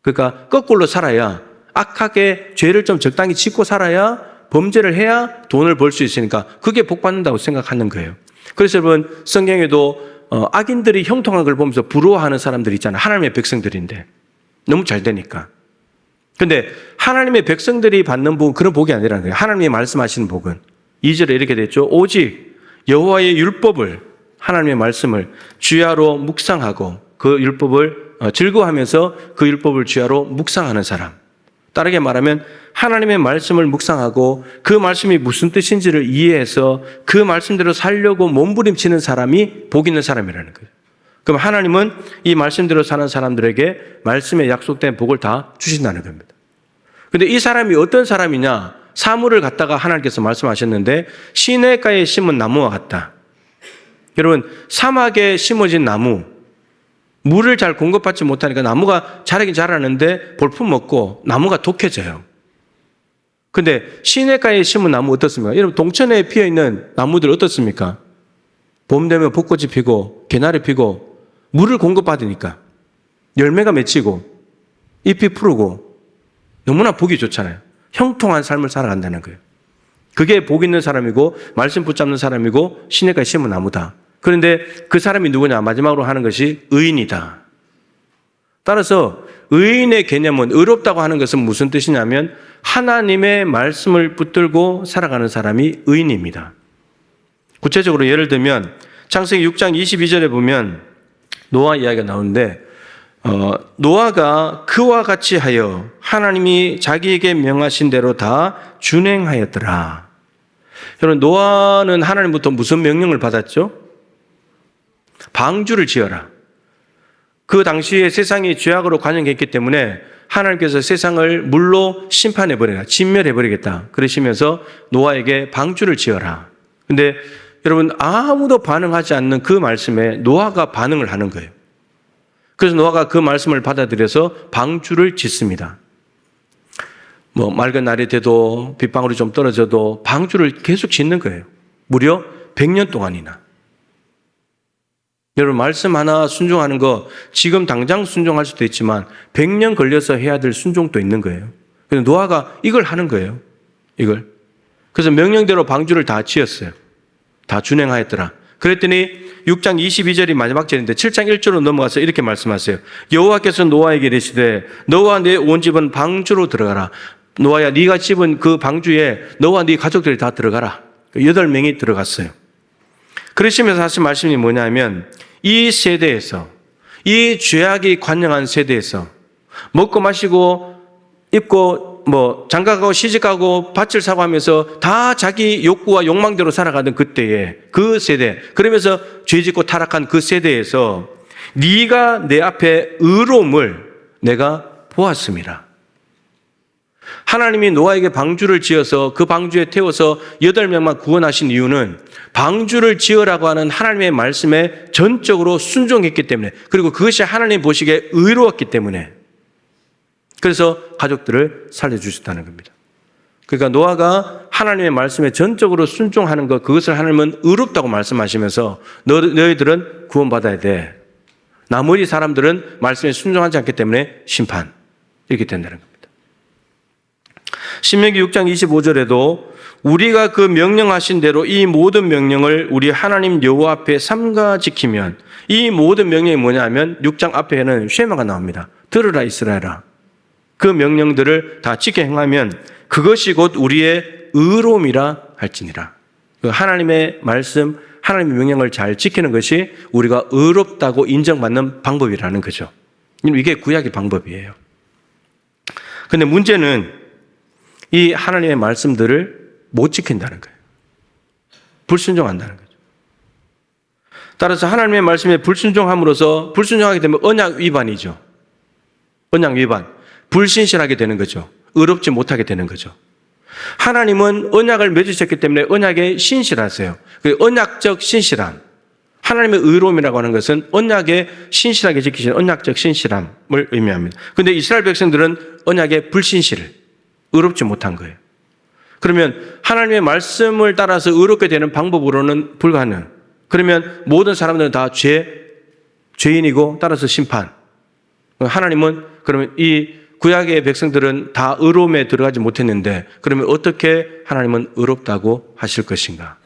그러니까 거꾸로 살아야 악하게 죄를 좀 적당히 짓고 살아야 범죄를 해야 돈을 벌 수 있으니까 그게 복받는다고 생각하는 거예요. 그래서 여러분 성경에도 악인들이 형통한 걸 보면서 부러워하는 사람들이 있잖아요. 하나님의 백성들인데 너무 잘 되니까. 근데 하나님의 백성들이 받는 복은 그런 복이 아니라는 거예요. 하나님이 말씀하시는 복은 2절에 이렇게 됐죠. 오직 여호와의 율법을 하나님의 말씀을 주야로 묵상하고 그 율법을 즐거워하면서 그 율법을 주야로 묵상하는 사람. 다르게 말하면 하나님의 말씀을 묵상하고 그 말씀이 무슨 뜻인지를 이해해서 그 말씀대로 살려고 몸부림치는 사람이 복 있는 사람이라는 거예요. 그럼 하나님은 이 말씀대로 사는 사람들에게 말씀에 약속된 복을 다 주신다는 겁니다. 근데 이 사람이 어떤 사람이냐? 사물을 갖다가 하나님께서 말씀하셨는데 시냇가에 심은 나무와 같다. 여러분, 사막에 심어진 나무, 물을 잘 공급받지 못하니까 나무가 자라긴 자라는데 볼품 먹고 나무가 독해져요. 근데 시냇가에 심은 나무 어떻습니까? 여러분, 동천에 피어있는 나무들 어떻습니까? 봄 되면 벚꽃이 피고 개나리 피고 물을 공급받으니까 열매가 맺히고 잎이 푸르고 너무나 보기 좋잖아요. 형통한 삶을 살아간다는 거예요. 그게 복 있는 사람이고 말씀 붙잡는 사람이고 시냇가에 심은 나무다. 그런데 그 사람이 누구냐? 마지막으로 하는 것이 의인이다. 따라서 의인의 개념은, 의롭다고 하는 것은 무슨 뜻이냐면 하나님의 말씀을 붙들고 살아가는 사람이 의인입니다. 구체적으로 예를 들면 창세기 6장 22절에 보면 노아 이야기가 나오는데 노아가 그와 같이 하여 하나님이 자기에게 명하신 대로 다 준행하였더라. 여러분, 노아는 하나님부터 무슨 명령을 받았죠? 방주를 지어라. 그 당시에 세상이 죄악으로 관영했기 때문에 하나님께서 세상을 물로 심판해버리라, 진멸해버리겠다 그러시면서 노아에게 방주를 지어라. 근데 여러분, 아무도 반응하지 않는 그 말씀에 노아가 반응을 하는 거예요. 그래서 노아가 그 말씀을 받아들여서 방주를 짓습니다. 맑은 날이 돼도 빗방울이 좀 떨어져도 방주를 계속 짓는 거예요. 무려 100년 동안이나. 여러분, 말씀 하나 순종하는 거 지금 당장 순종할 수도 있지만 100년 걸려서 해야 될 순종도 있는 거예요. 그래서 노아가 이걸 하는 거예요. 이걸. 그래서 명령대로 방주를 다 지었어요. 다 준행하였더라. 그랬더니 6장 22절이 마지막 절인데 7장 1절로 넘어가서 이렇게 말씀하세요. 여호와께서 노아에게 이르시되 너와 네 온 집은 방주로 들어가라. 노아야, 네가 집은 그 방주에 너와 네 가족들이 다 들어가라. 8명이 들어갔어요. 그러시면서 하신 말씀이 뭐냐면 이 세대에서, 이 죄악이 관영한 세대에서 먹고 마시고 입고 장가가고 시집가고 밭을 사고 하면서 다 자기 욕구와 욕망대로 살아가던 그때에 그 세대, 그러면서 죄짓고 타락한 그 세대에서 네가 내 앞에 의로움을 내가 보았습니다. 하나님이 노아에게 방주를 지어서 그 방주에 태워서 8명만 구원하신 이유는 방주를 지으라고 하는 하나님의 말씀에 전적으로 순종했기 때문에, 그리고 그것이 하나님 보시기에 의로웠기 때문에, 그래서 가족들을 살려주셨다는 겁니다. 그러니까 노아가 하나님의 말씀에 전적으로 순종하는 것, 그것을 하나님은 의롭다고 말씀하시면서 너희들은 구원받아야 돼. 나머지 사람들은 말씀에 순종하지 않기 때문에 심판. 이렇게 된다는 겁니다. 신명기 6장 25절에도 우리가 그 명령하신 대로 이 모든 명령을 우리 하나님 여호와 앞에 삼가 지키면, 이 모든 명령이 뭐냐면 6장 앞에는 쉐마가 나옵니다. 들으라 이스라엘아. 그 명령들을 다 지켜 행하면 그것이 곧 우리의 의로움이라 할지니라. 하나님의 말씀, 하나님의 명령을 잘 지키는 것이 우리가 의롭다고 인정받는 방법이라는 거죠. 이게 구약의 방법이에요. 그런데 문제는 이 하나님의 말씀들을 못 지킨다는 거예요. 불순종한다는 거죠. 따라서 하나님의 말씀에 불순종함으로써, 불순종하게 되면 언약 위반이죠. 언약 위반. 불신실하게 되는 거죠. 의롭지 못하게 되는 거죠. 하나님은 언약을 맺으셨기 때문에 언약에 신실하세요. 그 언약적 신실함, 하나님의 의로움이라고 하는 것은 언약에 신실하게 지키시는 언약적 신실함을 의미합니다. 그런데 이스라엘 백성들은 언약에 불신실, 의롭지 못한 거예요. 그러면 하나님의 말씀을 따라서 의롭게 되는 방법으로는 불가능. 그러면 모든 사람들은 다 죄인이고 따라서 심판. 하나님은 그러면 이 구약의 백성들은 다 의로움에 들어가지 못했는데, 그러면 어떻게 하나님은 의롭다고 하실 것인가?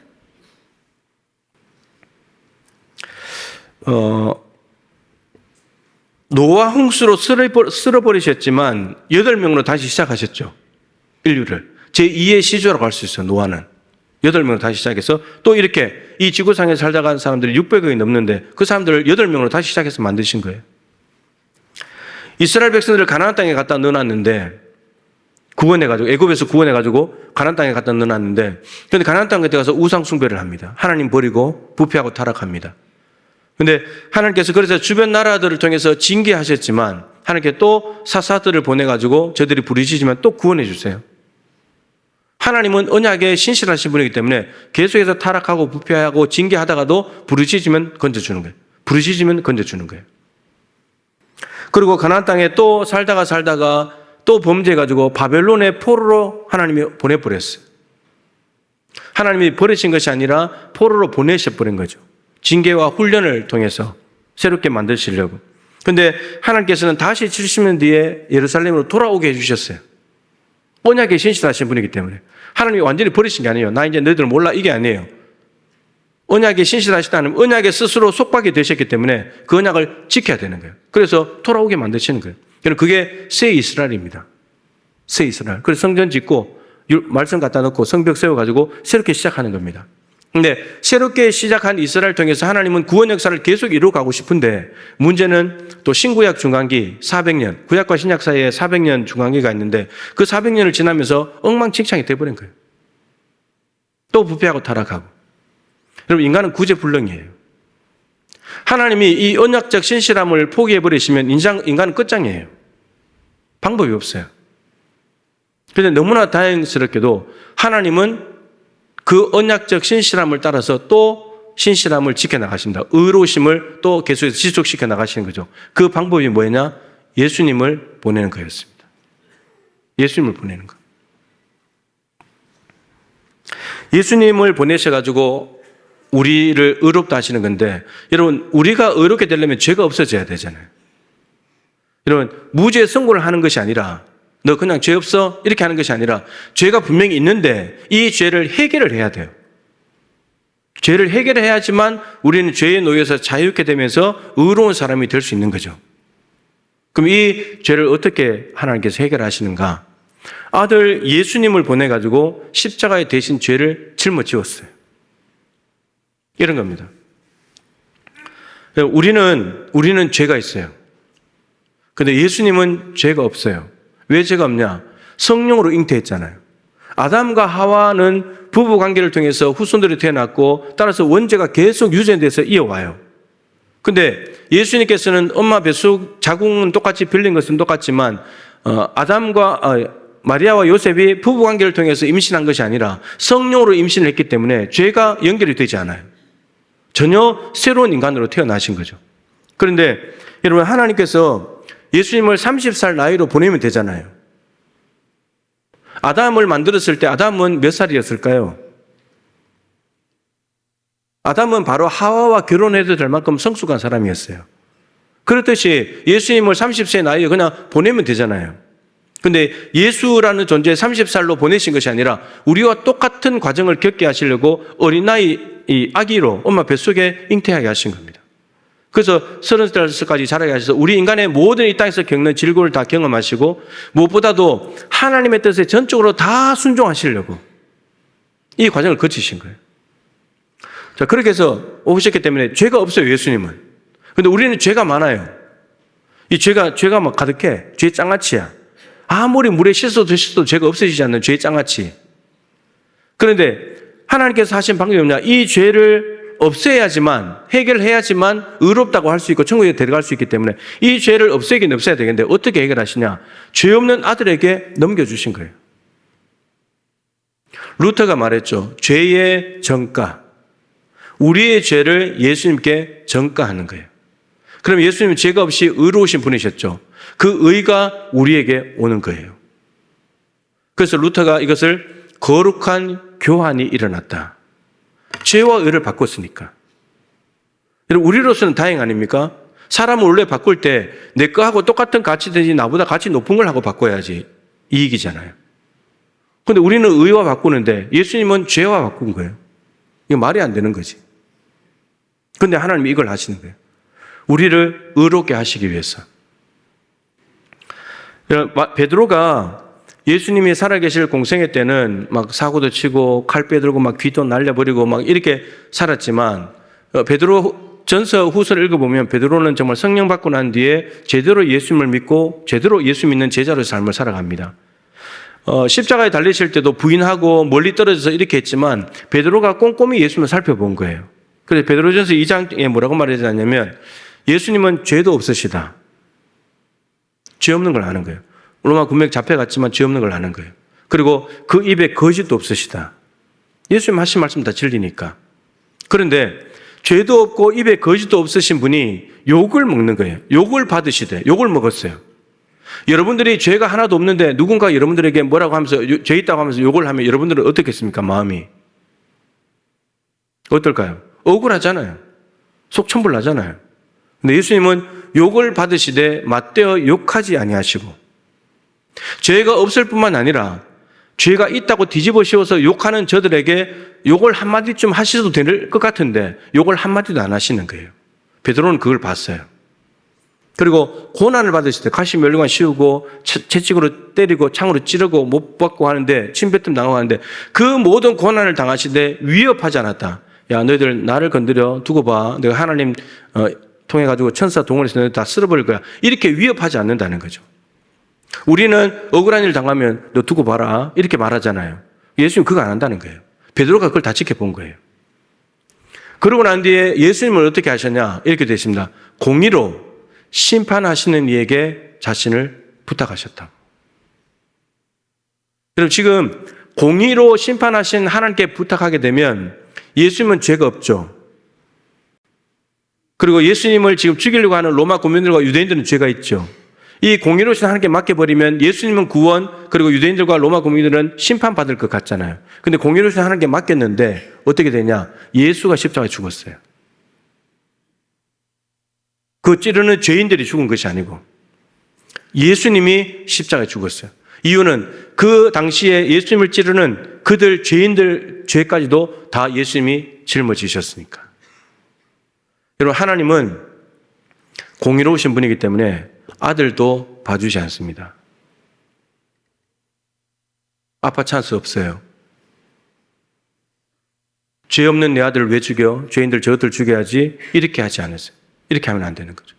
노아 홍수로 쓸어버리셨지만 8명으로 다시 시작하셨죠. 인류를. 제2의 시조라고 할 수 있어요. 노아는 8명으로 다시 시작해서 또 이렇게 이 지구상에 살다 간 사람들이 600명이 넘는데 그 사람들을 8명으로 다시 시작해서 만드신 거예요. 이스라엘 백성들을 가나안 땅에 갖다 넣어놨는데, 구원해가지고, 애굽에서 구원해가지고 가나안 땅에 갖다 넣어놨는데, 그런데 가나안 땅에 가서 우상 숭배를 합니다. 하나님 버리고 부패하고 타락합니다. 그런데 하나님께서 그래서 주변 나라들을 통해서 징계하셨지만 하나님께 또 사사들을 보내가지고 저들이 부르시지만 또 구원해 주세요. 하나님은 언약에 신실하신 분이기 때문에 계속해서 타락하고 부패하고 징계하다가도 부르짖으면 건져주는 거예요. 부르짖으면 건져주는 거예요. 그리고 가나안 땅에 또 살다가 또 범죄해가지고 바벨론의 포로로 하나님이 보내버렸어요. 하나님이 버리신 것이 아니라 포로로 보내셔버린 거죠. 징계와 훈련을 통해서 새롭게 만드시려고. 그런데 하나님께서는 다시 70년 뒤에 예루살렘으로 돌아오게 해주셨어요. 언약에 신실하신 분이기 때문에. 하나님이 완전히 버리신 게 아니에요. 나 이제 너희들 몰라, 이게 아니에요. 언약에 신실하시다는 언약에 스스로 속박이 되셨기 때문에 그 언약을 지켜야 되는 거예요. 그래서 돌아오게 만드시는 거예요. 그게 새 이스라엘입니다. 새 이스라엘. 그래서 성전 짓고 말씀 갖다 놓고 성벽 세워가지고 새롭게 시작하는 겁니다. 근데 새롭게 시작한 이스라엘 통해서 하나님은 구원 역사를 계속 이루어가고 싶은데 문제는 또 신구약 중간기 400년, 구약과 신약 사이에 400년 중간기가 있는데 그 400년을 지나면서 엉망진창이 돼버린 거예요. 또 부패하고 타락하고. 여러분, 인간은 구제불능이에요. 하나님이 이 언약적 신실함을 포기해버리시면 인간은 끝장이에요. 방법이 없어요. 그런데 너무나 다행스럽게도 하나님은 그 언약적 신실함을 따라서 또 신실함을 지켜나가십니다. 의로우심을 또 계속해서 지속시켜 나가시는 거죠. 그 방법이 뭐였냐? 예수님을 보내는 거였습니다. 예수님을 보내는 거. 예수님을 보내셔가지고 우리를 의롭다 하시는 건데, 여러분, 우리가 의롭게 되려면 죄가 없어져야 되잖아요. 여러분, 무죄 선고를 하는 것이 아니라, 너 그냥 죄 없어? 이렇게 하는 것이 아니라, 죄가 분명히 있는데 이 죄를 해결을 해야 돼요. 죄를 해결해야지만 우리는 죄의 노예에서 자유롭게 되면서 의로운 사람이 될 수 있는 거죠. 그럼 이 죄를 어떻게 하나님께서 해결하시는가? 아들 예수님을 보내가지고 십자가에 대신 죄를 짊어지었어요. 이런 겁니다. 우리는 죄가 있어요. 근데 예수님은 죄가 없어요. 왜 죄가 없냐? 성령으로 잉태했잖아요. 아담과 하와는 부부 관계를 통해서 후손들이 태어났고 따라서 원죄가 계속 유전돼서 이어와요. 근데 예수님께서는 엄마 뱃속 자궁은 똑같이 빌린 것은 똑같지만 마리아와 요셉이 부부 관계를 통해서 임신한 것이 아니라 성령으로 임신을 했기 때문에 죄가 연결이 되지 않아요. 전혀 새로운 인간으로 태어나신 거죠. 그런데 여러분, 하나님께서 예수님을 30살 나이로 보내면 되잖아요. 아담을 만들었을 때 아담은 몇 살이었을까요? 아담은 바로 하와와 결혼해도 될 만큼 성숙한 사람이었어요. 그렇듯이 예수님을 30세 나이에 그냥 보내면 되잖아요. 근데 예수라는 존재 30살로 보내신 것이 아니라 우리와 똑같은 과정을 겪게 하시려고 어린아이, 이 아기로 엄마 뱃속에 잉태하게 하신 겁니다. 그래서 30살까지 자라게 하셔서 우리 인간의 모든 이 땅에서 겪는 질고를 다 경험하시고 무엇보다도 하나님의 뜻에 전적으로 다 순종하시려고 이 과정을 거치신 거예요. 자, 그렇게 해서 오셨기 때문에 죄가 없어요, 예수님은. 근데 우리는 죄가 많아요. 이 죄가 막 가득해. 죄 장아찌야. 아무리 물에 씻어도 죄가 없어지지 않는 죄 장아찌. 그런데 하나님께서 하신 방법이 뭐냐? 이 죄를 없애야지만, 해결해야지만 의롭다고 할 수 있고 천국에 데려갈 수 있기 때문에 이 죄를 없애긴 없애야 되겠는데 어떻게 해결하시냐? 죄 없는 아들에게 넘겨주신 거예요. 루터가 말했죠. 죄의 전가. 우리의 죄를 예수님께 전가하는 거예요. 그럼 예수님은 죄가 없이 의로우신 분이셨죠. 그 의가 우리에게 오는 거예요. 그래서 루터가 이것을 거룩한 교환이 일어났다. 죄와 의를 바꿨으니까. 여러분, 우리로서는 다행 아닙니까? 사람을 원래 바꿀 때 내 거하고 똑같은 가치든지 나보다 가치 높은 걸 하고 바꿔야지 이익이잖아요. 그런데 우리는 의와 바꾸는데 예수님은 죄와 바꾼 거예요. 이거 말이 안 되는 거지. 그런데 하나님이 이걸 하시는 거예요. 우리를 의롭게 하시기 위해서. 베드로가 예수님이 살아계실 공생애 때는 막 사고도 치고 칼 빼들고 막 귀도 날려버리고 막 이렇게 살았지만 베드로 전서 후서를 읽어보면 베드로는 정말 성령 받고 난 뒤에 제대로 예수님을 믿고 제대로 예수 믿는 제자로의 삶을 살아갑니다. 십자가에 달리실 때도 부인하고 멀리 떨어져서 이렇게 했지만 베드로가 꼼꼼히 예수님을 살펴본 거예요. 그래서 베드로전서 2장에 뭐라고 말하지 않냐면 예수님은 죄도 없으시다. 죄 없는 걸 아는 거예요. 로마 군맥 잡혀갔지만 죄 없는 걸 아는 거예요. 그리고 그 입에 거짓도 없으시다. 예수님 하신 말씀 다 진리니까. 그런데 죄도 없고 입에 거짓도 없으신 분이 욕을 먹는 거예요. 욕을 받으시되 욕을 먹었어요. 여러분들이 죄가 하나도 없는데 누군가 여러분들에게 뭐라고 하면서 죄 있다고 하면서 욕을 하면 여러분들은 어떻겠습니까? 마음이 어떨까요? 억울하잖아요. 속 천불나잖아요. 근데 예수님은 욕을 받으시되 맞대어 욕하지 아니하시고, 죄가 없을 뿐만 아니라 죄가 있다고 뒤집어 씌워서 욕하는 저들에게 욕을 한마디쯤 하셔도 될 것 같은데 욕을 한마디도 안 하시는 거예요. 베드로는 그걸 봤어요. 그리고 고난을 받으실 때 가시 멸류관 씌우고 채찍으로 때리고 창으로 찌르고 못 받고 하는데 침뱉음 당하고 하는데 그 모든 고난을 당하시되 위협하지 않았다. 야, 너희들 나를 건드려 두고 봐. 내가 하나님 통해 가지고 천사 동원해서 너희들 다 쓸어버릴 거야. 이렇게 위협하지 않는다는 거죠. 우리는 억울한 일 당하면 너 두고 봐라 이렇게 말하잖아요. 예수님 그거 안 한다는 거예요. 베드로가 그걸 다 지켜본 거예요. 그러고 난 뒤에 예수님은 어떻게 하셨냐? 이렇게 되어 있습니다. 공의로 심판하시는 이에게 자신을 부탁하셨다. 여러분, 지금 공의로 심판하신 하나님께 부탁하게 되면 예수님은 죄가 없죠. 그리고 예수님을 지금 죽이려고 하는 로마 군민들과 유대인들은 죄가 있죠. 이 공의로우신 하나님께 맡겨버리면 예수님은 구원, 그리고 유대인들과 로마 국민들은 심판받을 것 같잖아요. 근데 공의로우신 하나님께 맡겼는데 어떻게 되냐? 예수가 십자가에 죽었어요. 그 찌르는 죄인들이 죽은 것이 아니고 예수님이 십자가에 죽었어요. 이유는 그 당시에 예수님을 찌르는 그들 죄인들 죄까지도 다 예수님이 짊어지셨으니까. 여러분, 하나님은 공의로우신 분이기 때문에 아들도 봐주지 않습니다. 아빠 찬스 없어요. 죄 없는 내 아들을 왜 죽여? 죄인들 저것들 죽여야지. 이렇게 하지 않았어요. 이렇게 하면 안 되는 거죠.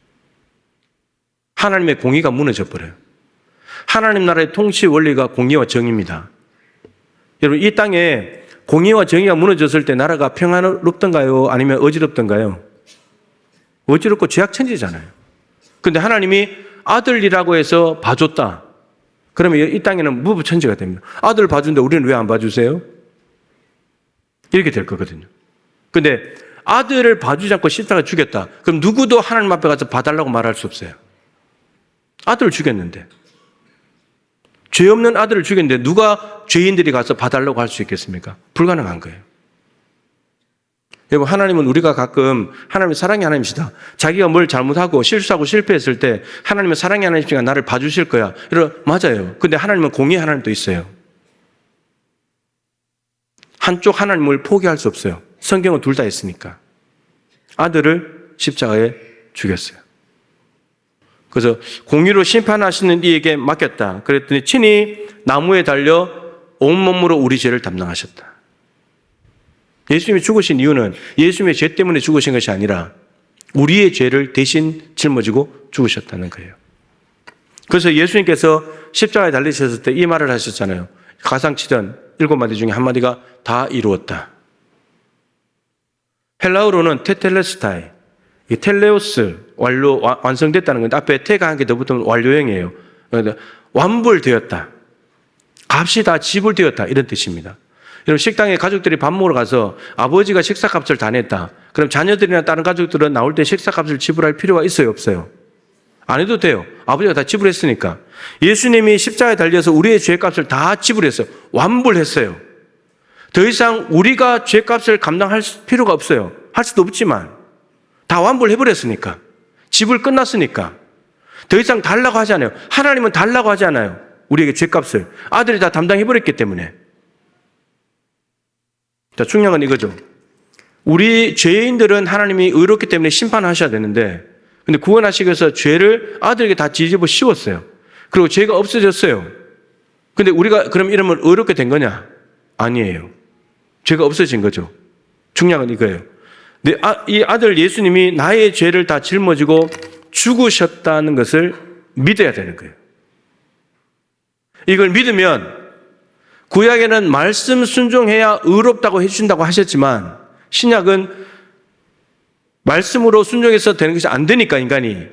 하나님의 공의가 무너져 버려요. 하나님 나라의 통치 원리가 공의와 정의입니다. 여러분, 이 땅에 공의와 정의가 무너졌을 때 나라가 평화롭던가요? 아니면 어지럽던가요? 어지럽고 죄악천지잖아요. 그런데 하나님이 아들이라고 해서 봐줬다. 그러면 이 땅에는 무부천지가 됩니다. 아들 봐준데 우리는 왜 안 봐주세요? 이렇게 될 거거든요. 그런데 아들을 봐주지 않고 십자가에 죽였다. 그럼 누구도 하나님 앞에 가서 봐달라고 말할 수 없어요. 아들을 죽였는데. 죄 없는 아들을 죽였는데 누가 죄인들이 가서 봐달라고 할 수 있겠습니까? 불가능한 거예요. 여러분, 하나님은 우리가 가끔 하나님이 사랑의 하나님이시다. 자기가 뭘 잘못하고 실수하고 실패했을 때 하나님은 사랑의 하나님이시니까 나를 봐주실 거야. 맞아요. 근데 하나님은 공의의 하나님도 있어요. 한쪽 하나님을 포기할 수 없어요. 성경은 둘 다 있으니까. 아들을 십자가에 죽였어요. 그래서 공의로 심판하시는 이에게 맡겼다. 그랬더니 친히 나무에 달려 온몸으로 우리 죄를 담당하셨다. 예수님이 죽으신 이유는 예수님의 죄 때문에 죽으신 것이 아니라 우리의 죄를 대신 짊어지고 죽으셨다는 거예요. 그래서 예수님께서 십자가에 달리셨을 때 이 말을 하셨잖아요. 가상치전 7마디 중에 한마디가 다 이루었다. 헬라어로는 테텔레스타이, 이 텔레오스, 완료, 완성됐다는 건데 앞에 테가 한 개 더 붙으면 완료형이에요. 완불되었다. 값이 다 지불되었다. 이런 뜻입니다. 여러분, 식당에 가족들이 밥 먹으러 가서 아버지가 식사값을 다 냈다. 그럼 자녀들이나 다른 가족들은 나올 때 식사값을 지불할 필요가 있어요, 없어요? 안 해도 돼요. 아버지가 다 지불했으니까. 예수님이 십자가에 달려서 우리의 죄값을 다 지불했어요. 완불했어요. 더 이상 우리가 죄값을 감당할 필요가 없어요. 할 수도 없지만 다 완불해버렸으니까. 지불 끝났으니까. 더 이상 달라고 하지 않아요. 하나님은 달라고 하지 않아요. 우리에게 죄값을. 아들이 다 담당해버렸기 때문에. 자, 중요한 건 이거죠. 우리 죄인들은 하나님이 의롭기 때문에 심판하셔야 되는데, 근데 구원하시기 위해서 죄를 아들에게 다 뒤집어 씌웠어요. 그리고 죄가 없어졌어요. 근데 우리가 그럼 이러면 의롭게 된 거냐? 아니에요. 죄가 없어진 거죠. 중요한 건 이거예요. 이 아들 예수님이 나의 죄를 다 짊어지고 죽으셨다는 것을 믿어야 되는 거예요. 이걸 믿으면 구약에는 말씀 순종해야 의롭다고 해주신다고 하셨지만 신약은 말씀으로 순종해서 되는 것이 안 되니까 인간이.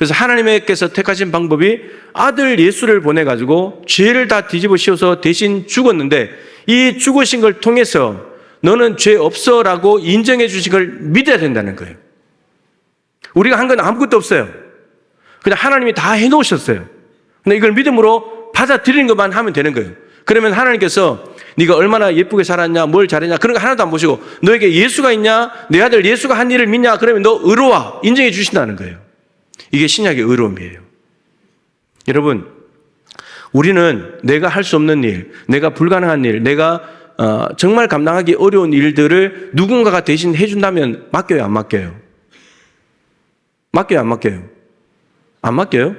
그래서 하나님께서 택하신 방법이 아들 예수를 보내가지고 죄를 다 뒤집어 씌워서 대신 죽었는데, 이 죽으신 걸 통해서 너는 죄 없어라고 인정해 주신 걸 믿어야 된다는 거예요. 우리가 한 건 아무것도 없어요. 그냥 하나님이 다 해놓으셨어요. 근데 이걸 믿음으로 받아들이는 것만 하면 되는 거예요. 그러면 하나님께서 네가 얼마나 예쁘게 살았냐, 뭘 잘했냐, 그런 거 하나도 안 보시고 너에게 예수가 있냐, 내 아들 예수가 한 일을 믿냐, 그러면 너 의로워 인정해 주신다는 거예요. 이게 신약의 의로움이에요. 여러분, 우리는 내가 할 수 없는 일, 내가 불가능한 일, 내가 정말 감당하기 어려운 일들을 누군가가 대신 해준다면 맡겨요, 안 맡겨요? 맡겨요, 안 맡겨요? 안 맡겨요?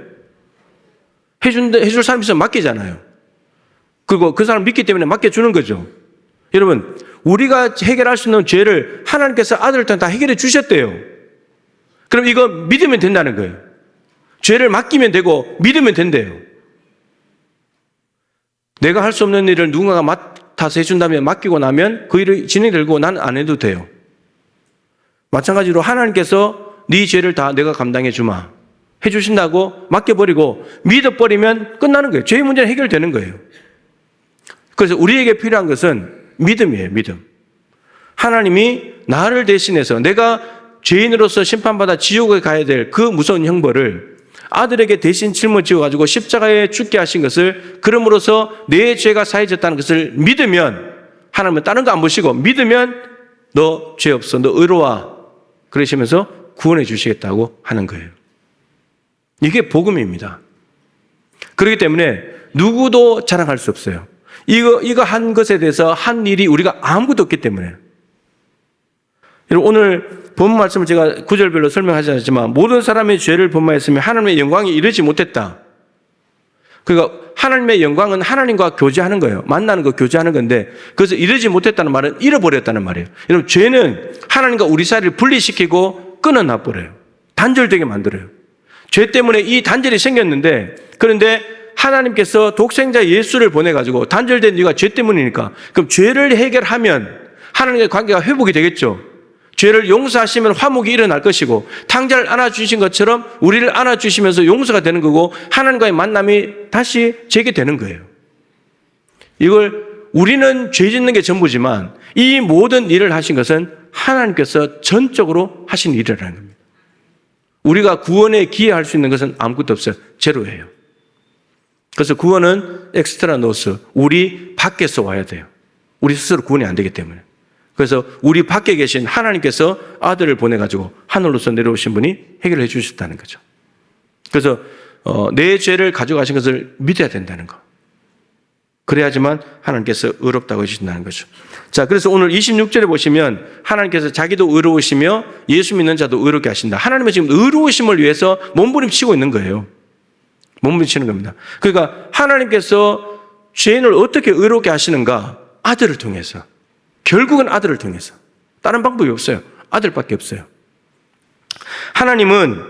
해줄 사람이 있으면 맡기잖아요. 그리고 그 사람 믿기 때문에 맡겨주는 거죠. 여러분, 우리가 해결할 수 있는 죄를 하나님께서 아들을 통해 다 해결해 주셨대요. 그럼 이거 믿으면 된다는 거예요. 죄를 맡기면 되고 믿으면 된대요. 내가 할 수 없는 일을 누군가가 맡아서 해준다면 맡기고 나면 그 일이 진행되고 난 안 해도 돼요. 마찬가지로 하나님께서 네 죄를 다 내가 감당해 주마 해주신다고 맡겨버리고 믿어버리면 끝나는 거예요. 죄의 문제는 해결되는 거예요. 그래서 우리에게 필요한 것은 믿음이에요. 믿음. 하나님이 나를 대신해서 내가 죄인으로서 심판받아 지옥에 가야 될 그 무서운 형벌을 아들에게 대신 짊어지어가지고 십자가에 죽게 하신 것을, 그럼으로써 내 죄가 사해졌다는 것을 믿으면, 하나님은 다른 거 안 보시고 믿으면 너 죄 없어, 너 의로워 그러시면서 구원해 주시겠다고 하는 거예요. 이게 복음입니다. 그렇기 때문에 누구도 자랑할 수 없어요. 이거 한 것에 대해서 한 일이 우리가 아무것도 없기 때문에. 여러분, 오늘 본 말씀을 제가 구절별로 설명하지 않았지만, 모든 사람의 죄를 범하였으며 하나님의 영광이 이르지 못했다. 그러니까 하나님의 영광은 하나님과 교제하는 거예요. 만나는 거, 교제하는 건데, 그래서 이르지 못했다는 말은 잃어버렸다는 말이에요. 여러분, 죄는 하나님과 우리 사이를 분리시키고 끊어놔버려요. 단절되게 만들어요. 죄 때문에 이 단절이 생겼는데, 그런데 하나님께서 독생자 예수를 보내가지고 단절된 이유가 죄 때문이니까, 그럼 죄를 해결하면 하나님과의 관계가 회복이 되겠죠. 죄를 용서하시면 화목이 일어날 것이고, 탕자를 안아주신 것처럼 우리를 안아주시면서 용서가 되는 거고, 하나님과의 만남이 다시 재개되는 거예요. 이걸 우리는 죄 짓는 게 전부지만 이 모든 일을 하신 것은 하나님께서 전적으로 하신 일이라는 겁니다. 우리가 구원에 기여할 수 있는 것은 아무것도 없어요. 제로예요. 그래서 구원은 엑스트라 노스, 우리 밖에서 와야 돼요. 우리 스스로 구원이 안 되기 때문에. 그래서 우리 밖에 계신 하나님께서 아들을 보내가지고 하늘로서 내려오신 분이 해결해 주셨다는 거죠. 그래서 내 죄를 가져가신 것을 믿어야 된다는 거. 그래야지만 하나님께서 의롭다고 해주신다는 거죠. 자, 그래서 오늘 26절에 보시면 하나님께서 자기도 의로우시며 예수 믿는 자도 의롭게 하신다. 하나님은 지금 의로우심을 위해서 몸부림치고 있는 거예요. 몸부림치는 겁니다. 그러니까 하나님께서 죄인을 어떻게 의롭게 하시는가? 아들을 통해서. 결국은 아들을 통해서. 다른 방법이 없어요. 아들밖에 없어요. 하나님은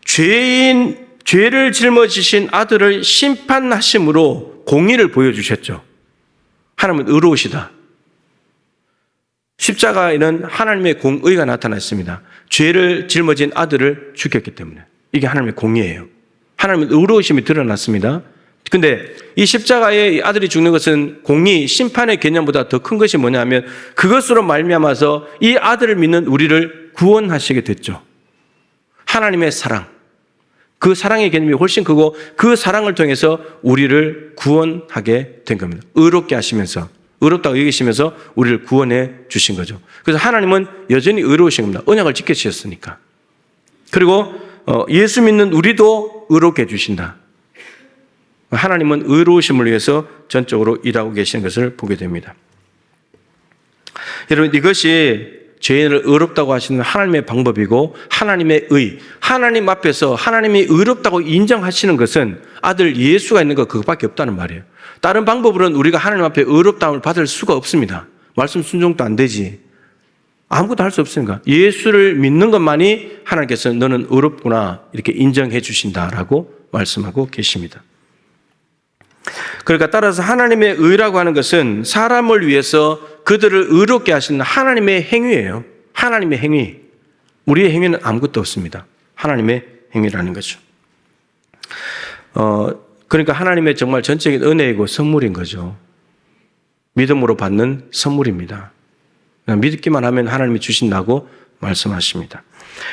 죄를 짊어지신 아들을 심판하심으로 공의를 보여주셨죠. 하나님은 의로우시다. 십자가에는 하나님의 공의가 나타났습니다. 죄를 짊어진 아들을 죽였기 때문에. 이게 하나님의 공의예요. 하나님의 의로우심이 드러났습니다. 근데 이 십자가에 아들이 죽는 것은 공의, 심판의 개념보다 더 큰 것이 뭐냐면, 그것으로 말미암아서 이 아들을 믿는 우리를 구원하시게 됐죠. 하나님의 사랑, 그 사랑의 개념이 훨씬 크고, 그 사랑을 통해서 우리를 구원하게 된 겁니다. 의롭게 하시면서, 의롭다고 여기시면서 우리를 구원해 주신 거죠. 그래서 하나님은 여전히 의로우신 겁니다. 언약을 지켜주셨으니까. 그리고 예수 믿는 우리도 의롭게 해주신다. 하나님은 의로우심을 위해서 전적으로 일하고 계시는 것을 보게 됩니다. 여러분, 이것이 죄인을 의롭다고 하시는 하나님의 방법이고, 하나님의 의, 하나님 앞에서 하나님이 의롭다고 인정하시는 것은 아들 예수가 있는 것, 그것밖에 없다는 말이에요. 다른 방법으로는 우리가 하나님 앞에 의롭다움을 받을 수가 없습니다. 말씀 순종도 안 되지. 아무것도 할 수 없으니까. 예수를 믿는 것만이 하나님께서 너는 의롭구나 이렇게 인정해 주신다라고 말씀하고 계십니다. 그러니까 따라서 하나님의 의라고 하는 것은 사람을 위해서 그들을 의롭게 하시는 하나님의 행위예요. 하나님의 행위. 우리의 행위는 아무것도 없습니다. 하나님의 행위라는 거죠. 그러니까 하나님의 정말 전적인 은혜이고 선물인 거죠. 믿음으로 받는 선물입니다. 그냥 믿기만 하면 하나님이 주신다고 말씀하십니다.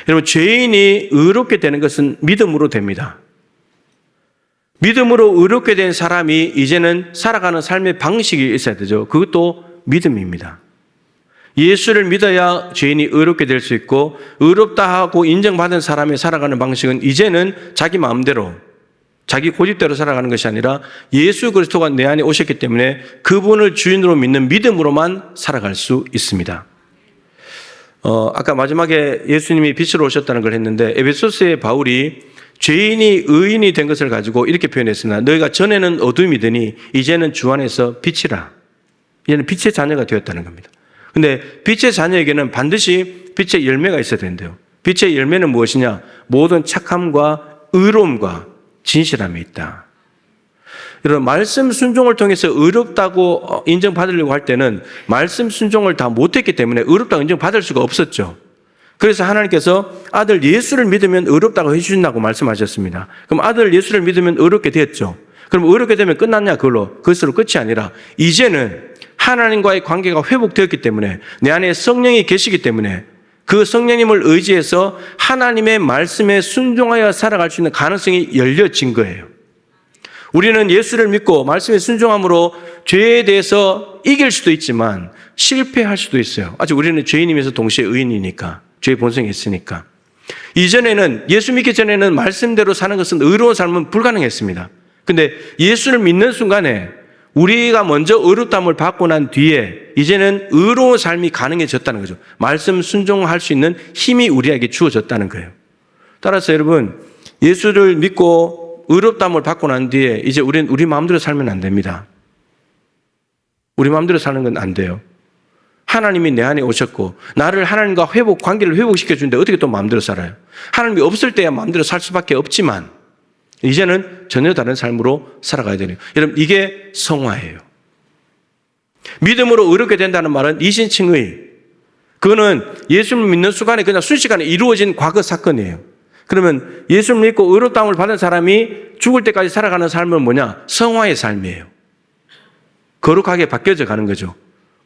여러분, 죄인이 의롭게 되는 것은 믿음으로 됩니다. 믿음으로 의롭게 된 사람이 이제는 살아가는 삶의 방식이 있어야 되죠. 그것도 믿음입니다. 예수를 믿어야 죄인이 의롭게 될 수 있고, 의롭다 하고 인정받은 사람의 살아가는 방식은 이제는 자기 마음대로, 자기 고집대로 살아가는 것이 아니라 예수 그리스도가 내 안에 오셨기 때문에 그분을 주인으로 믿는 믿음으로만 살아갈 수 있습니다. 아까 마지막에 예수님이 빛으로 오셨다는 걸 했는데, 에베소서의 바울이 죄인이 의인이 된 것을 가지고 이렇게 표현했습니다. 너희가 전에는 어둠이더니 이제는 주 안에서 빛이라. 이제는 빛의 자녀가 되었다는 겁니다. 근데 빛의 자녀에게는 반드시 빛의 열매가 있어야 된대요. 빛의 열매는 무엇이냐? 모든 착함과 의로움과 진실함이 있다. 여러분, 말씀 순종을 통해서 의롭다고 인정받으려고 할 때는 말씀 순종을 다 못했기 때문에 의롭다고 인정받을 수가 없었죠. 그래서 하나님께서 아들 예수를 믿으면 의롭다고 해주신다고 말씀하셨습니다. 그럼 아들 예수를 믿으면 의롭게 되었죠. 그럼 의롭게 되면 끝났냐? 그것으로 끝이 아니라 이제는 하나님과의 관계가 회복되었기 때문에 내 안에 성령이 계시기 때문에 그 성령님을 의지해서 하나님의 말씀에 순종하여 살아갈 수 있는 가능성이 열려진 거예요. 우리는 예수를 믿고 말씀에 순종함으로 죄에 대해서 이길 수도 있지만 실패할 수도 있어요. 아직 우리는 죄인이면서 동시에 의인이니까, 죄의 본성이 있으니까. 이전에는, 예수 믿기 전에는 말씀대로 사는 것은 의로운 삶은 불가능했습니다. 근데 예수를 믿는 순간에 우리가 먼저 의롭다함을 받고 난 뒤에 이제는 의로운 삶이 가능해졌다는 거죠. 말씀 순종할 수 있는 힘이 우리에게 주어졌다는 거예요. 따라서 여러분, 예수를 믿고 의롭다함을 받고 난 뒤에 이제 우리는 우리 마음대로 살면 안 됩니다. 우리 마음대로 사는 건 안 돼요. 하나님이 내 안에 오셨고 나를 하나님과 관계를 회복시켜 주는데 어떻게 또 마음대로 살아요? 하나님이 없을 때야 마음대로 살 수밖에 없지만 이제는 전혀 다른 삶으로 살아가야 되네요. 여러분, 이게 성화예요. 믿음으로 의롭게 된다는 말은 이신칭의, 그거는 예수를 믿는 순간에 그냥 순식간에 이루어진 과거 사건이에요. 그러면 예수를 믿고 의롭다함을 받은 사람이 죽을 때까지 살아가는 삶은 뭐냐? 성화의 삶이에요. 거룩하게 바뀌어져 가는 거죠.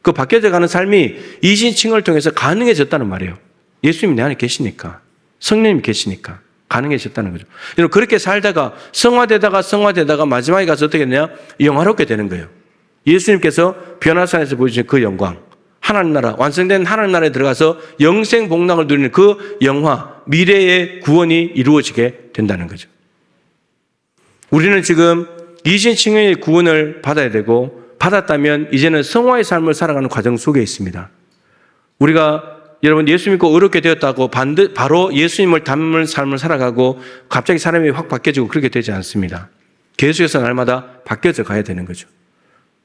그 바뀌어져 가는 삶이 이신칭을 통해서 가능해졌다는 말이에요. 예수님이 내 안에 계시니까, 성령님이 계시니까 가능해졌다는 거죠. 여러분, 그렇게 살다가 성화되다가 마지막에 가서 어떻게 되냐? 영화롭게 되는 거예요. 예수님께서 변화산에서 보여주신 그 영광, 하나님 나라, 완성된 하나님 나라에 들어가서 영생 복락을 누리는 그 영화, 미래의 구원이 이루어지게 된다는 거죠. 우리는 지금 이신칭의 구원을 받아야 되고, 받았다면 이제는 성화의 삶을 살아가는 과정 속에 있습니다. 우리가 여러분 예수 믿고 의롭게 되었다고 바로 예수님을 닮은 삶을 살아가고 갑자기 사람이 확 바뀌어지고 그렇게 되지 않습니다. 계속해서 날마다 바뀌어져 가야 되는 거죠.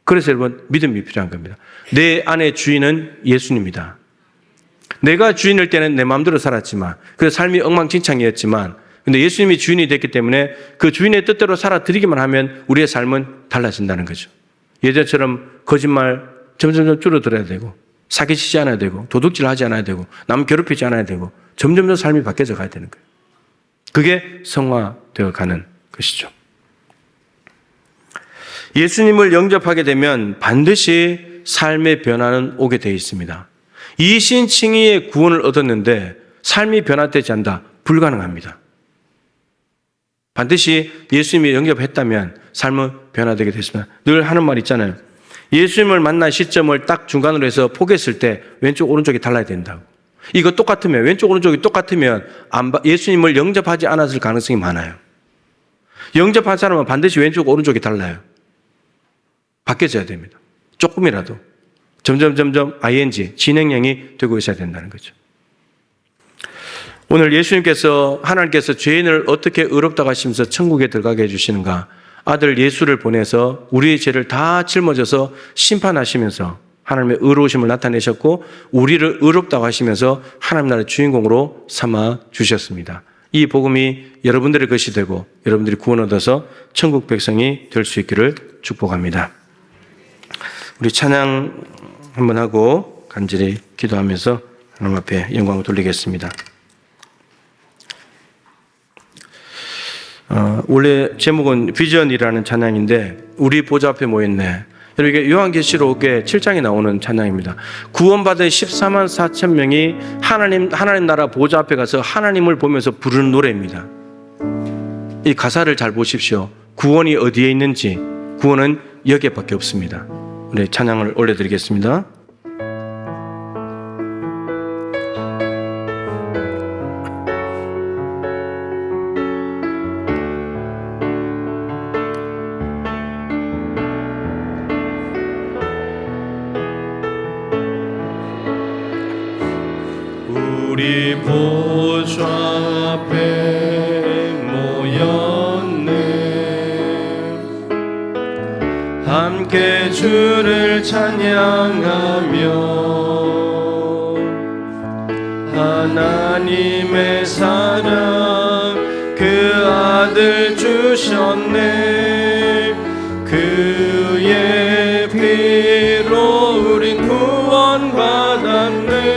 그래서 여러분, 믿음이 필요한 겁니다. 내 안의 주인은 예수님이다. 내가 주인일 때는 내 마음대로 살았지만, 그래서 삶이 엉망진창이었지만, 근데 예수님이 주인이 됐기 때문에 그 주인의 뜻대로 살아드리기만 하면 우리의 삶은 달라진다는 거죠. 예전처럼 거짓말 점점 줄어들어야 되고, 사기치지 않아야 되고, 도둑질 하지 않아야 되고, 남 괴롭히지 않아야 되고, 점점 삶이 바뀌어져 가야 되는 거예요. 그게 성화되어 가는 것이죠. 예수님을 영접하게 되면 반드시 삶의 변화는 오게 되어 있습니다. 이신칭의의 구원을 얻었는데 삶이 변화되지 않는다? 불가능합니다. 반드시 예수님이 영접했다면 삶은 변화되게 됐습니다. 늘 하는 말 있잖아요. 예수님을 만난 시점을 딱 중간으로 해서 포기했을 때 왼쪽 오른쪽이 달라야 된다고. 이거 똑같으면, 왼쪽 오른쪽이 똑같으면 예수님을 영접하지 않았을 가능성이 많아요. 영접한 사람은 반드시 왼쪽 오른쪽이 달라요. 바뀌어져야 됩니다. 조금이라도. 점점 ing, 진행형이 되고 있어야 된다는 거죠. 오늘 예수님께서, 하나님께서 죄인을 어떻게 의롭다고 하시면서 천국에 들어가게 해주시는가? 아들 예수를 보내서 우리의 죄를 다 짊어져서 심판하시면서 하나님의 의로우심을 나타내셨고 우리를 의롭다고 하시면서 하나님 나라의 주인공으로 삼아 주셨습니다. 이 복음이 여러분들의 것이 되고 여러분들이 구원 얻어서 천국 백성이 될 수 있기를 축복합니다. 우리 찬양 한번 하고 간절히 기도하면서 하나님 앞에 영광을 돌리겠습니다. 원래 제목은 비전이라는 찬양인데 우리 보좌 앞에 모였네. 이게 요한계시록의 7장에 나오는 찬양입니다. 구원받은 14만 4천 명이 하나님 나라 보좌 앞에 가서 하나님을 보면서 부르는 노래입니다. 이 가사를 잘 보십시오. 구원이 어디에 있는지, 구원은 여기에밖에 없습니다. 우리 찬양을 올려드리겠습니다. 우리 보좌 앞에 모였네. 함께 주를 찬양하며 하나님의 사랑 그 아들 주셨네. 그의 피로 우린 구원받았네.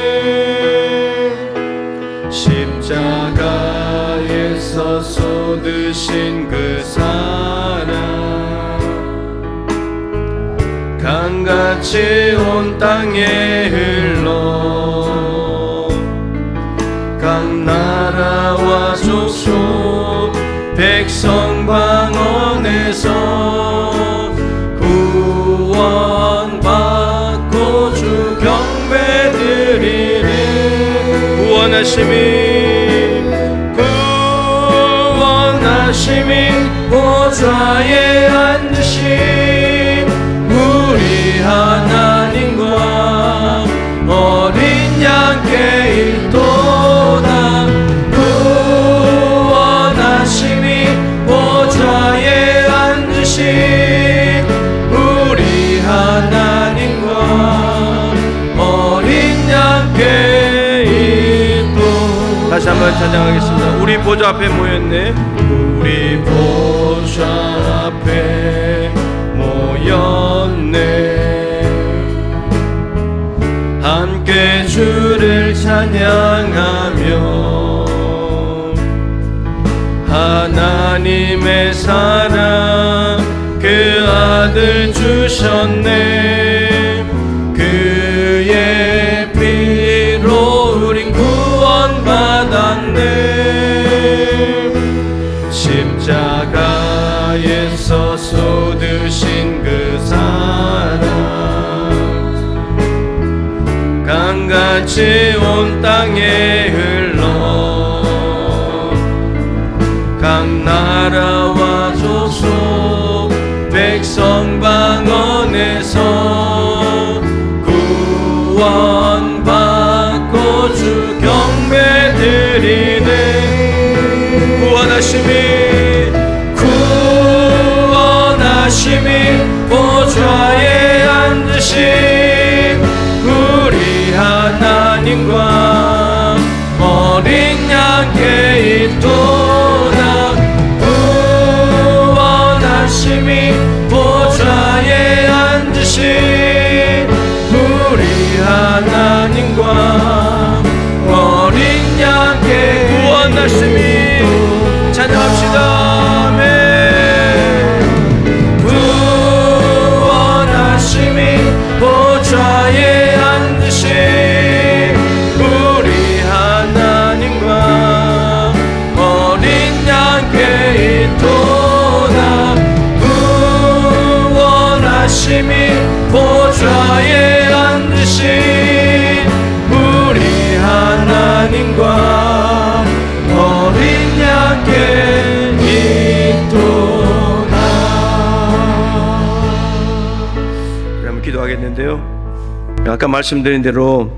십자가에서 쏟으신 그 사랑 강같이 온 땅에 흘러 각 나라와 족속 백성 방언에서 구원받고 주 경배드리네. 구원하심이 보좌에 앉으신 우리 하나님과 어린 양께 있도다. 구원하심이 보좌에 앉으신 우리 하나님과 어린 양께 있도다. 다시 한번 찬양하겠습니다. 우리 보좌 앞에 모였네. 우리 보좌 앞에 모였네. 함께 주를 찬양하며 하나님의 사랑 그 아들 주셨네. 그의 피로 우린 구원받았네. 십자가에서 쏟으신 그 사랑 강같이 온 땅에 흘러 각 나라와 족속 백성 방언에서 구원받고 주 경배드리네. 구원하심이 보좌에 앉으신 우리 하나님과 어린 양께 있도다. 구원하심이 보좌에 앉으신 우리 하나님과 어린 양께 구원하심이 찬양합시다. 아멘. 구원하심이 보좌에 앉으신 우리 하나님과 어린 양께 있도다. 구원하심이 보좌에 앉으신 우리 하나님과 어린 양께 있도다. 그럼 기도하겠는데요. 아까 말씀드린 대로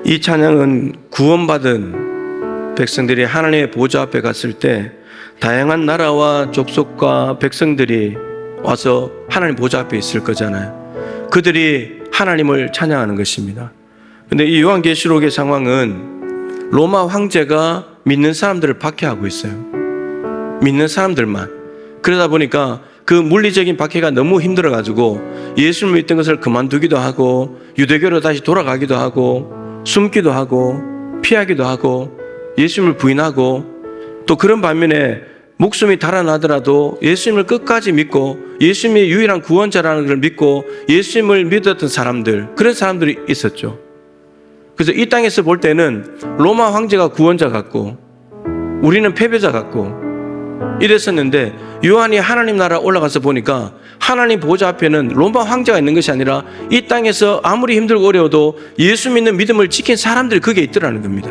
이 찬양은 구원받은 백성들이 하나님의 보좌 앞에 갔을 때 다양한 나라와 족속과 백성들이 와서 하나님 보좌 앞에 있을 거잖아요. 그들이 하나님을 찬양하는 것입니다. 근데 이 요한계시록의 상황은 로마 황제가 믿는 사람들을 박해하고 있어요. 믿는 사람들만. 그러다 보니까 그 물리적인 박해가 너무 힘들어가지고 예수를 믿던 것을 그만두기도 하고 유대교로 다시 돌아가기도 하고 숨기도 하고 피하기도 하고 예수님을 부인하고 또 그런 반면에 목숨이 달아나더라도 예수님을 끝까지 믿고 예수님이 유일한 구원자라는 걸 믿고 예수님을 믿었던 사람들, 그런 사람들이 있었죠. 그래서 이 땅에서 볼 때는 로마 황제가 구원자 같고 우리는 패배자 같고 이랬었는데, 요한이 하나님 나라 올라가서 보니까 하나님 보좌 앞에는 로마 황제가 있는 것이 아니라 이 땅에서 아무리 힘들고 어려워도 예수 믿는 믿음을 지킨 사람들이 거기에 있더라는 겁니다.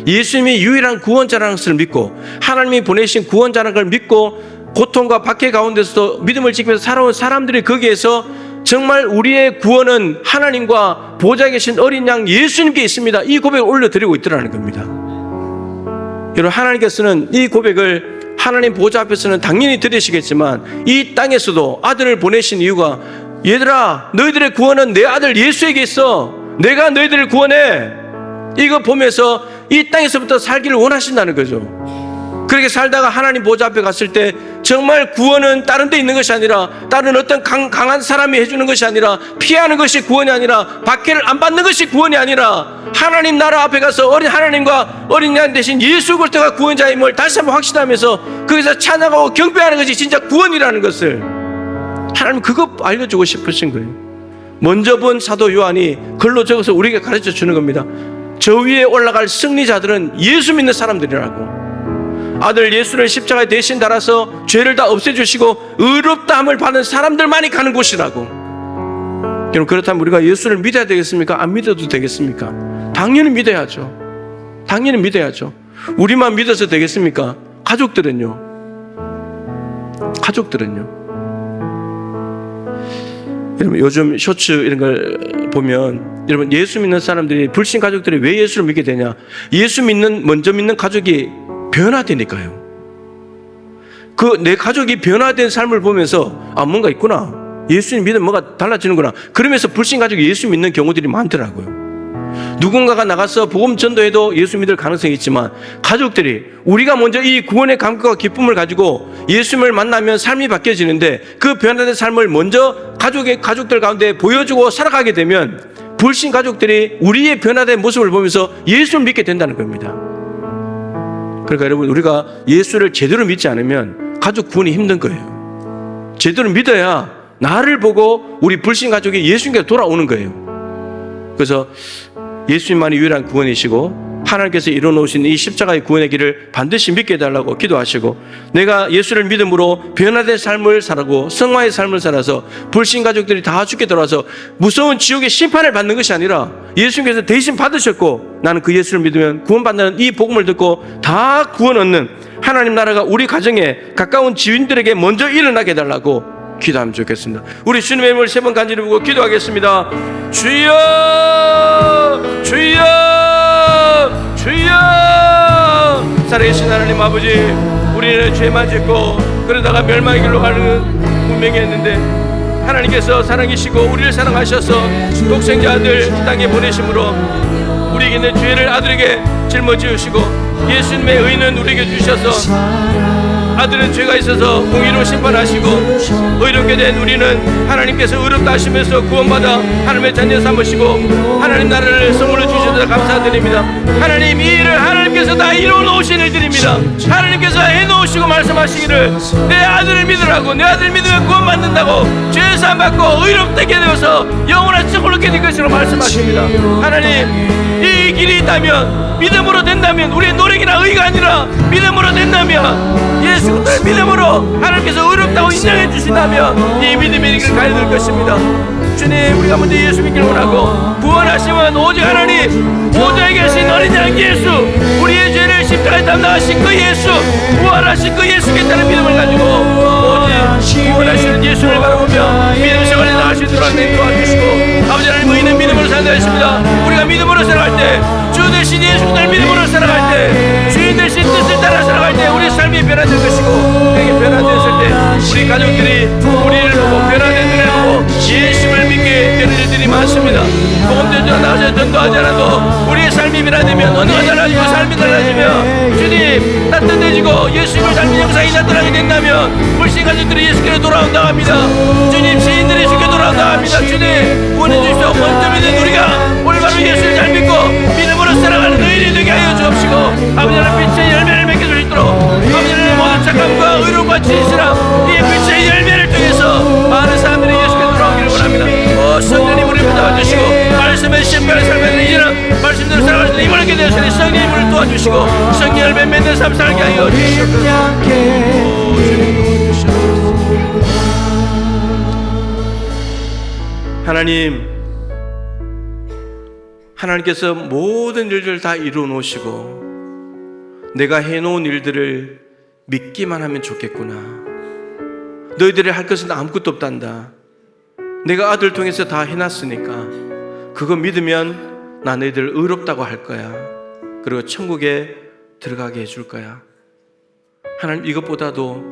예수님이 유일한 구원자라는 것을 믿고 하나님이 보내신 구원자라는 걸 믿고 고통과 박해 가운데서도 믿음을 지키면서 살아온 사람들이 거기에서 정말 우리의 구원은 하나님과 보좌에 계신 어린 양 예수님께 있습니다, 이 고백을 올려드리고 있더라는 겁니다. 여러분, 하나님께서는 이 고백을 하나님 보좌 앞에서는 당연히 들으시겠지만 이 땅에서도 아들을 보내신 이유가, 얘들아 너희들의 구원은 내 아들 예수에게 있어, 내가 너희들을 구원해, 이거 보면서 이 땅에서부터 살기를 원하신다는 거죠. 그렇게 살다가 하나님 보좌 앞에 갔을 때 정말 구원은 다른 데 있는 것이 아니라, 다른 어떤 강한 사람이 해주는 것이 아니라, 피하는 것이 구원이 아니라, 박해를 안 받는 것이 구원이 아니라 하나님 나라 앞에 가서 하나님과 어린 양 대신 예수 그리스도가 구원자임을 다시 한번 확신하면서 거기서 찬양하고 경배하는 것이 진짜 구원이라는 것을 하나님 그거 알려주고 싶으신 거예요. 먼저 본 사도 요한이 글로 적어서 우리에게 가르쳐 주는 겁니다. 저 위에 올라갈 승리자들은 예수 믿는 사람들이라고. 아들 예수를 십자가에 대신 달아서 죄를 다 없애주시고 의롭다함을 받은 사람들만이 가는 곳이라고. 여러분, 그렇다면 우리가 예수를 믿어야 되겠습니까? 안 믿어도 되겠습니까? 당연히 믿어야죠. 당연히 믿어야죠. 우리만 믿어서 되겠습니까? 가족들은요? 여러분, 요즘 쇼츠 이런 걸 보면, 여러분, 예수 믿는 사람들이, 불신 가족들이 왜 예수를 믿게 되냐? 먼저 믿는 가족이 변화되니까요. 내 가족이 변화된 삶을 보면서 뭔가 있구나, 예수님 믿으면 뭐가 달라지는구나, 그러면서 불신 가족이 예수 믿는 경우들이 많더라고요. 누군가가 나가서 복음 전도해도 예수 믿을 가능성이 있지만, 가족들이 우리가 먼저 이 구원의 감격과 기쁨을 가지고 예수님을 만나면 삶이 바뀌어지는데, 그 변화된 삶을 먼저 가족들 가운데 보여주고 살아가게 되면 불신 가족들이 우리의 변화된 모습을 보면서 예수를 믿게 된다는 겁니다. 그러니까 여러분, 우리가 예수를 제대로 믿지 않으면 가족 구원이 힘든 거예요. 제대로 믿어야 나를 보고 우리 불신 가족이 예수님께 돌아오는 거예요. 그래서 예수님만이 유일한 구원이시고 하나님께서 이뤄놓으신 이 십자가의 구원의 길을 반드시 믿게 해달라고 기도하시고, 내가 예수를 믿음으로 변화된 삶을 살고 성화의 삶을 살아서 불신 가족들이 다 죽게 돌아와서 무서운 지옥의 심판을 받는 것이 아니라 예수님께서 대신 받으셨고 나는 그 예수를 믿으면 구원받는 이 복음을 듣고 다 구원 얻는 하나님 나라가 우리 가정에 가까운 지인들에게 먼저 일어나게 해달라고 기도하면 좋겠습니다. 우리 주님의 이름을 3번 간절히 보고 기도하겠습니다. 주여, 주여, 주여. 살아계신 하나님 아버지, 우리는 죄만 짓고 그러다가 멸망의 길로 가는 운명이 했는데, 하나님께서 사랑이시고 우리를 사랑하셔서 독생자 아들 이 땅에 보내심으로 우리에게 있는 죄를 아들에게 짊어지우시고, 예수님의 의는 우리에게 주셔서 아들은 죄가 있어서 공의로 심판하시고, 의롭게 된 우리는 하나님께서 의롭다 하시면서 구원받아 하나님의 자녀 삼으시고 하나님 나라를 선물로 주셔서 감사드립니다. 하나님, 이 일을 하나님께서 다 이루어놓으신 일들입니다. 하나님께서 해놓으시고 말씀하시기를 내 아들을 믿으라고, 내 아들 믿으면 구원받는다고, 죄사함 받고 의롭게 되어서 영원한 천국을 얻게 될 것이라고 말씀하십니다. 하나님, 이 길이 있다면, 믿음으로 된다면, 우리의 노력이나 의가 아니라 믿음으로 된다면, 예수 그리스도의 믿음으로 하나님께서 의롭다고 인정해 주신다면 이 믿음의 길을 가야 될 것입니다. 주님, 우리가 먼저 예수 믿기를 원하고, 구원하심은 오직 하나님 보좌에 계신 어린 양 예수, 우리의 죄를 십자가에 담당하신 그 예수, 부활하신 그 예수께 따른 믿음을 가지고 오직 구원하시는 예수를 바라보며 믿음 생활에 나갈 수 있도록 하나님 도와주시고, 아버지 하나님, 의인은 믿음으로 산다 했습니다. 우리가 믿음으로 살아갈 때, 주 대신 예수 그리스도를 믿음으로 살아갈 때, 주인 대신 뜻을 따라 살아갈 때 우리 삶이 변화될 것이고, 그렇게 변화됐을 때 우리 가족들이 우리를 보고 변화된 눈을 보고 예수를 믿게 되는 일들이 많습니다. 복음 전도가 나가서 전도하지 않아도 우리의 삶이 변화되면 언어가 달라지고 삶이 달라지며, 주님 따뜻해지고 예수님을 닮은 영상이 나타나게 된다면 불신 가족들이 예수께로 돌아온다 합니다. 주님, 시인들이 예수께 돌아온다 합니다. 주님, 구원해 주시오. 먼저 믿는 우리가 올바로 예수를 잘 믿고 믿음으로 살아가는 의인이 되게 하여 주옵시고, 아버지 하나님 빛의 열매를 맺게 될 수 있도록 받는 삶 살게 하여 주시옵소서. 하나님께서 모든 일들을 다 이루어 놓으시고 내가 해놓은 일들을 믿기만 하면 좋겠구나. 너희들이 할 것은 아무것도 없단다. 내가 아들 통해서 다 해놨으니까 그거 믿으면 나 너희들 의롭다고 할 거야. 그리고 천국에 들어가게 해줄 거야. 하나님, 이것보다도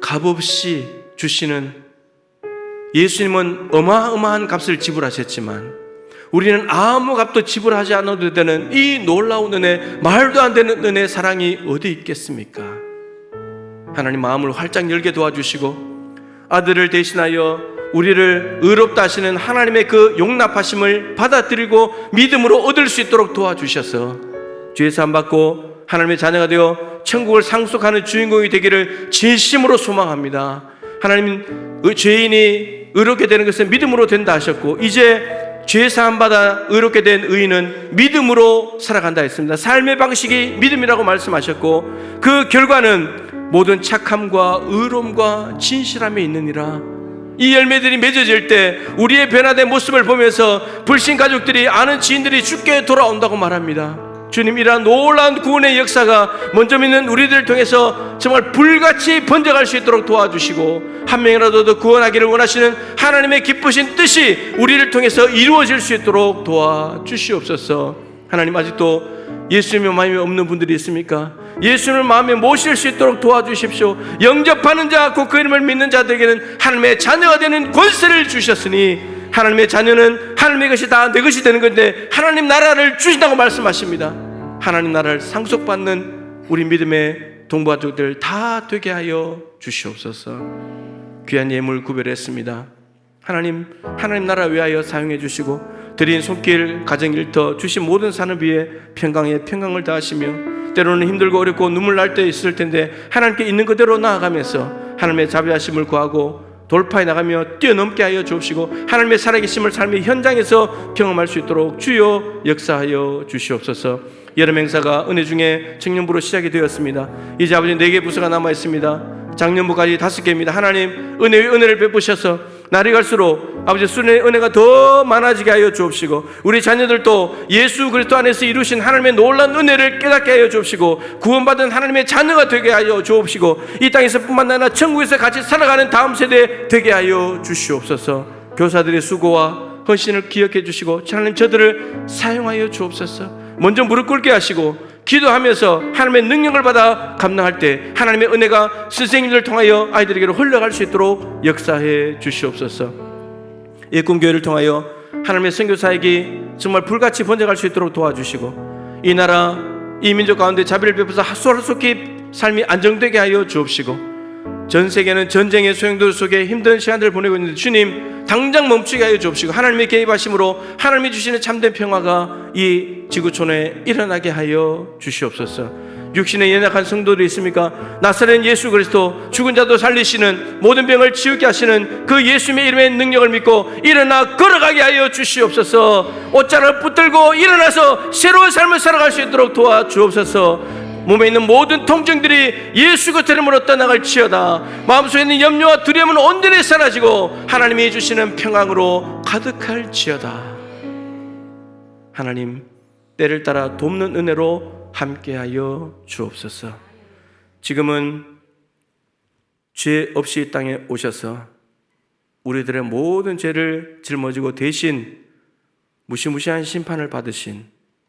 값없이 주시는, 예수님은 어마어마한 값을 지불하셨지만 우리는 아무 값도 지불하지 않아도 되는 이 놀라운 은혜, 말도 안 되는 은혜, 사랑이 어디 있겠습니까? 하나님, 마음을 활짝 열게 도와주시고 아들을 대신하여 우리를 의롭다 하시는 하나님의 그 용납하심을 받아들이고 믿음으로 얻을 수 있도록 도와주셔서 죄 사함 받고 하나님의 자녀가 되어 천국을 상속하는 주인공이 되기를 진심으로 소망합니다. 하나님, 죄인이 의롭게 되는 것은 믿음으로 된다 하셨고 이제 죄 사함 받아 의롭게 된 의인은 믿음으로 살아간다 했습니다. 삶의 방식이 믿음이라고 말씀하셨고 그 결과는 모든 착함과 의로움과 진실함이 있느니라. 이 열매들이 맺어질 때 우리의 변화된 모습을 보면서 불신 가족들이, 아는 지인들이 주께 돌아온다고 말합니다. 주님, 이러한 놀라운 구원의 역사가 먼저 믿는 우리들을 통해서 정말 불같이 번져갈 수 있도록 도와주시고 한 명이라도 더 구원하기를 원하시는 하나님의 기쁘신 뜻이 우리를 통해서 이루어질 수 있도록 도와주시옵소서. 하나님, 아직도 예수님의 마음이 없는 분들이 있습니까? 예수님을 마음에 모실 수 있도록 도와주십시오. 영접하는 자, 곧 그 이름을 믿는 자들에게는 하나님의 자녀가 되는 권세를 주셨으니 하나님의 자녀는 하나님의 것이 다 내 것이 되는 건데 하나님 나라를 주신다고 말씀하십니다. 하나님 나라를 상속받는 우리 믿음의 동부가족들 다 되게 하여 주시옵소서. 귀한 예물 구별했습니다. 하나님 나라 위하여 사용해 주시고 드린 손길, 가정 일터, 주신 모든 산업 위에 평강에 평강을 다하시며 때로는 힘들고 어렵고 눈물 날 때 있을 텐데 하나님께 있는 그대로 나아가면서 하나님의 자비하심을 구하고 돌파해 나가며 뛰어넘게 하여 주옵시고 하나님의 살아계심을 삶의 현장에서 경험할 수 있도록 주여 역사하여 주시옵소서. 여름 행사가 은혜 중에 청년부로 시작이 되었습니다. 이제 아버지 4개 부서가 남아있습니다. 작년부까지 5개입니다. 하나님, 은혜 위 은혜를 베푸셔서 날이 갈수록 아버지 수련의 은혜가 더 많아지게 하여 주옵시고 우리 자녀들도 예수 그리스도 안에서 이루신 하나님의 놀라운 은혜를 깨닫게 하여 주옵시고 구원받은 하나님의 자녀가 되게 하여 주옵시고 이 땅에서 뿐만 아니라 천국에서 같이 살아가는 다음 세대 되게 하여 주시옵소서. 교사들의 수고와 헌신을 기억해 주시고 하나님, 저들을 사용하여 주옵소서. 먼저 무릎 꿇게 하시고 기도하면서 하나님의 능력을 받아 감당할 때 하나님의 은혜가 선생님들을 통하여 아이들에게로 흘러갈 수 있도록 역사해 주시옵소서. 예꿈교회를 통하여 하나님의 선교사에게 정말 불같이 번져갈 수 있도록 도와주시고 이 나라, 이 민족 가운데 자비를 베푸사 하소하소기 삶이 안정되게 하여 주옵시고 전 세계는 전쟁의 소용돌이 속에 힘든 시간들을 보내고 있는데 주님, 당장 멈추게 하여 주옵시고 하나님의 개입하심으로 하나님이 주시는 참된 평화가 이 지구촌에 일어나게 하여 주시옵소서. 육신에 연약한 성도들이 있습니까? 나사렛 예수 그리스도, 죽은 자도 살리시는, 모든 병을 치유케 하시는 그 예수님의 이름의 능력을 믿고 일어나 걸어가게 하여 주시옵소서. 옷자락을 붙들고 일어나서 새로운 삶을 살아갈 수 있도록 도와주옵소서. 몸에 있는 모든 통증들이 예수 그리스도 이름으로 떠나갈지어다. 마음속에 있는 염려와 두려움은 온전히 사라지고 하나님이 주시는 평강으로 가득할지어다. 하나님, 때를 따라 돕는 은혜로 함께하여 주옵소서. 지금은 죄 없이 이 땅에 오셔서 우리들의 모든 죄를 짊어지고 대신 무시무시한 심판을 받으신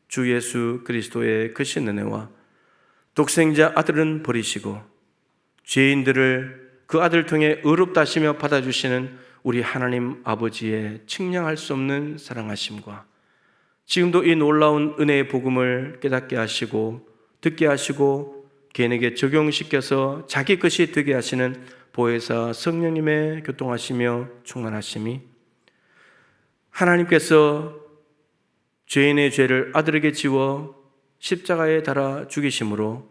주 예수 그리스도의 크신 은혜와 독생자 아들은 버리시고 죄인들을 그 아들을 통해 의롭다 하시며 받아주시는 우리 하나님 아버지의 측량할 수 없는 사랑하심과 지금도 이 놀라운 은혜의 복음을 깨닫게 하시고 듣게 하시고 개인에게 적용시켜서 자기 것이 되게 하시는 보혜사 성령님의 교통하시며 충만하심이 하나님께서 죄인의 죄를 아들에게 지워 십자가에 달아 죽이심으로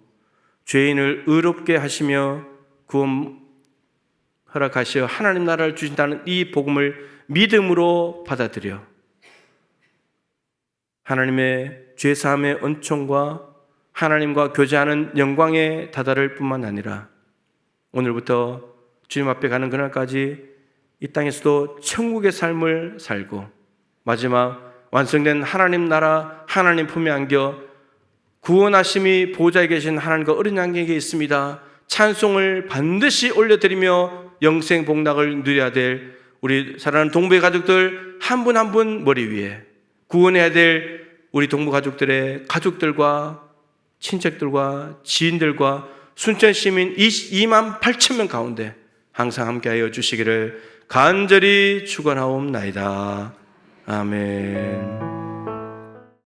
죄인을 의롭게 하시며 구원 허락하시어 하나님 나라를 주신다는 이 복음을 믿음으로 받아들여 하나님의 죄사함의 은총과 하나님과 교제하는 영광에 다다를 뿐만 아니라 오늘부터 주님 앞에 가는 그날까지 이 땅에서도 천국의 삶을 살고 마지막 완성된 하나님 나라 하나님 품에 안겨 구원하심이 보좌에 계신 하나님과 어린 양에게 있습니다. 찬송을 반드시 올려드리며 영생 복락을 누려야 될 우리 사랑하는 동부의 가족들 한 분 한 분 머리 위에 구원해야 될 우리 동부 가족들의 가족들과 친척들과 지인들과 순천 시민 2만 8천 명 가운데 항상 함께하여 주시기를 간절히 축원하옵나이다. 아멘.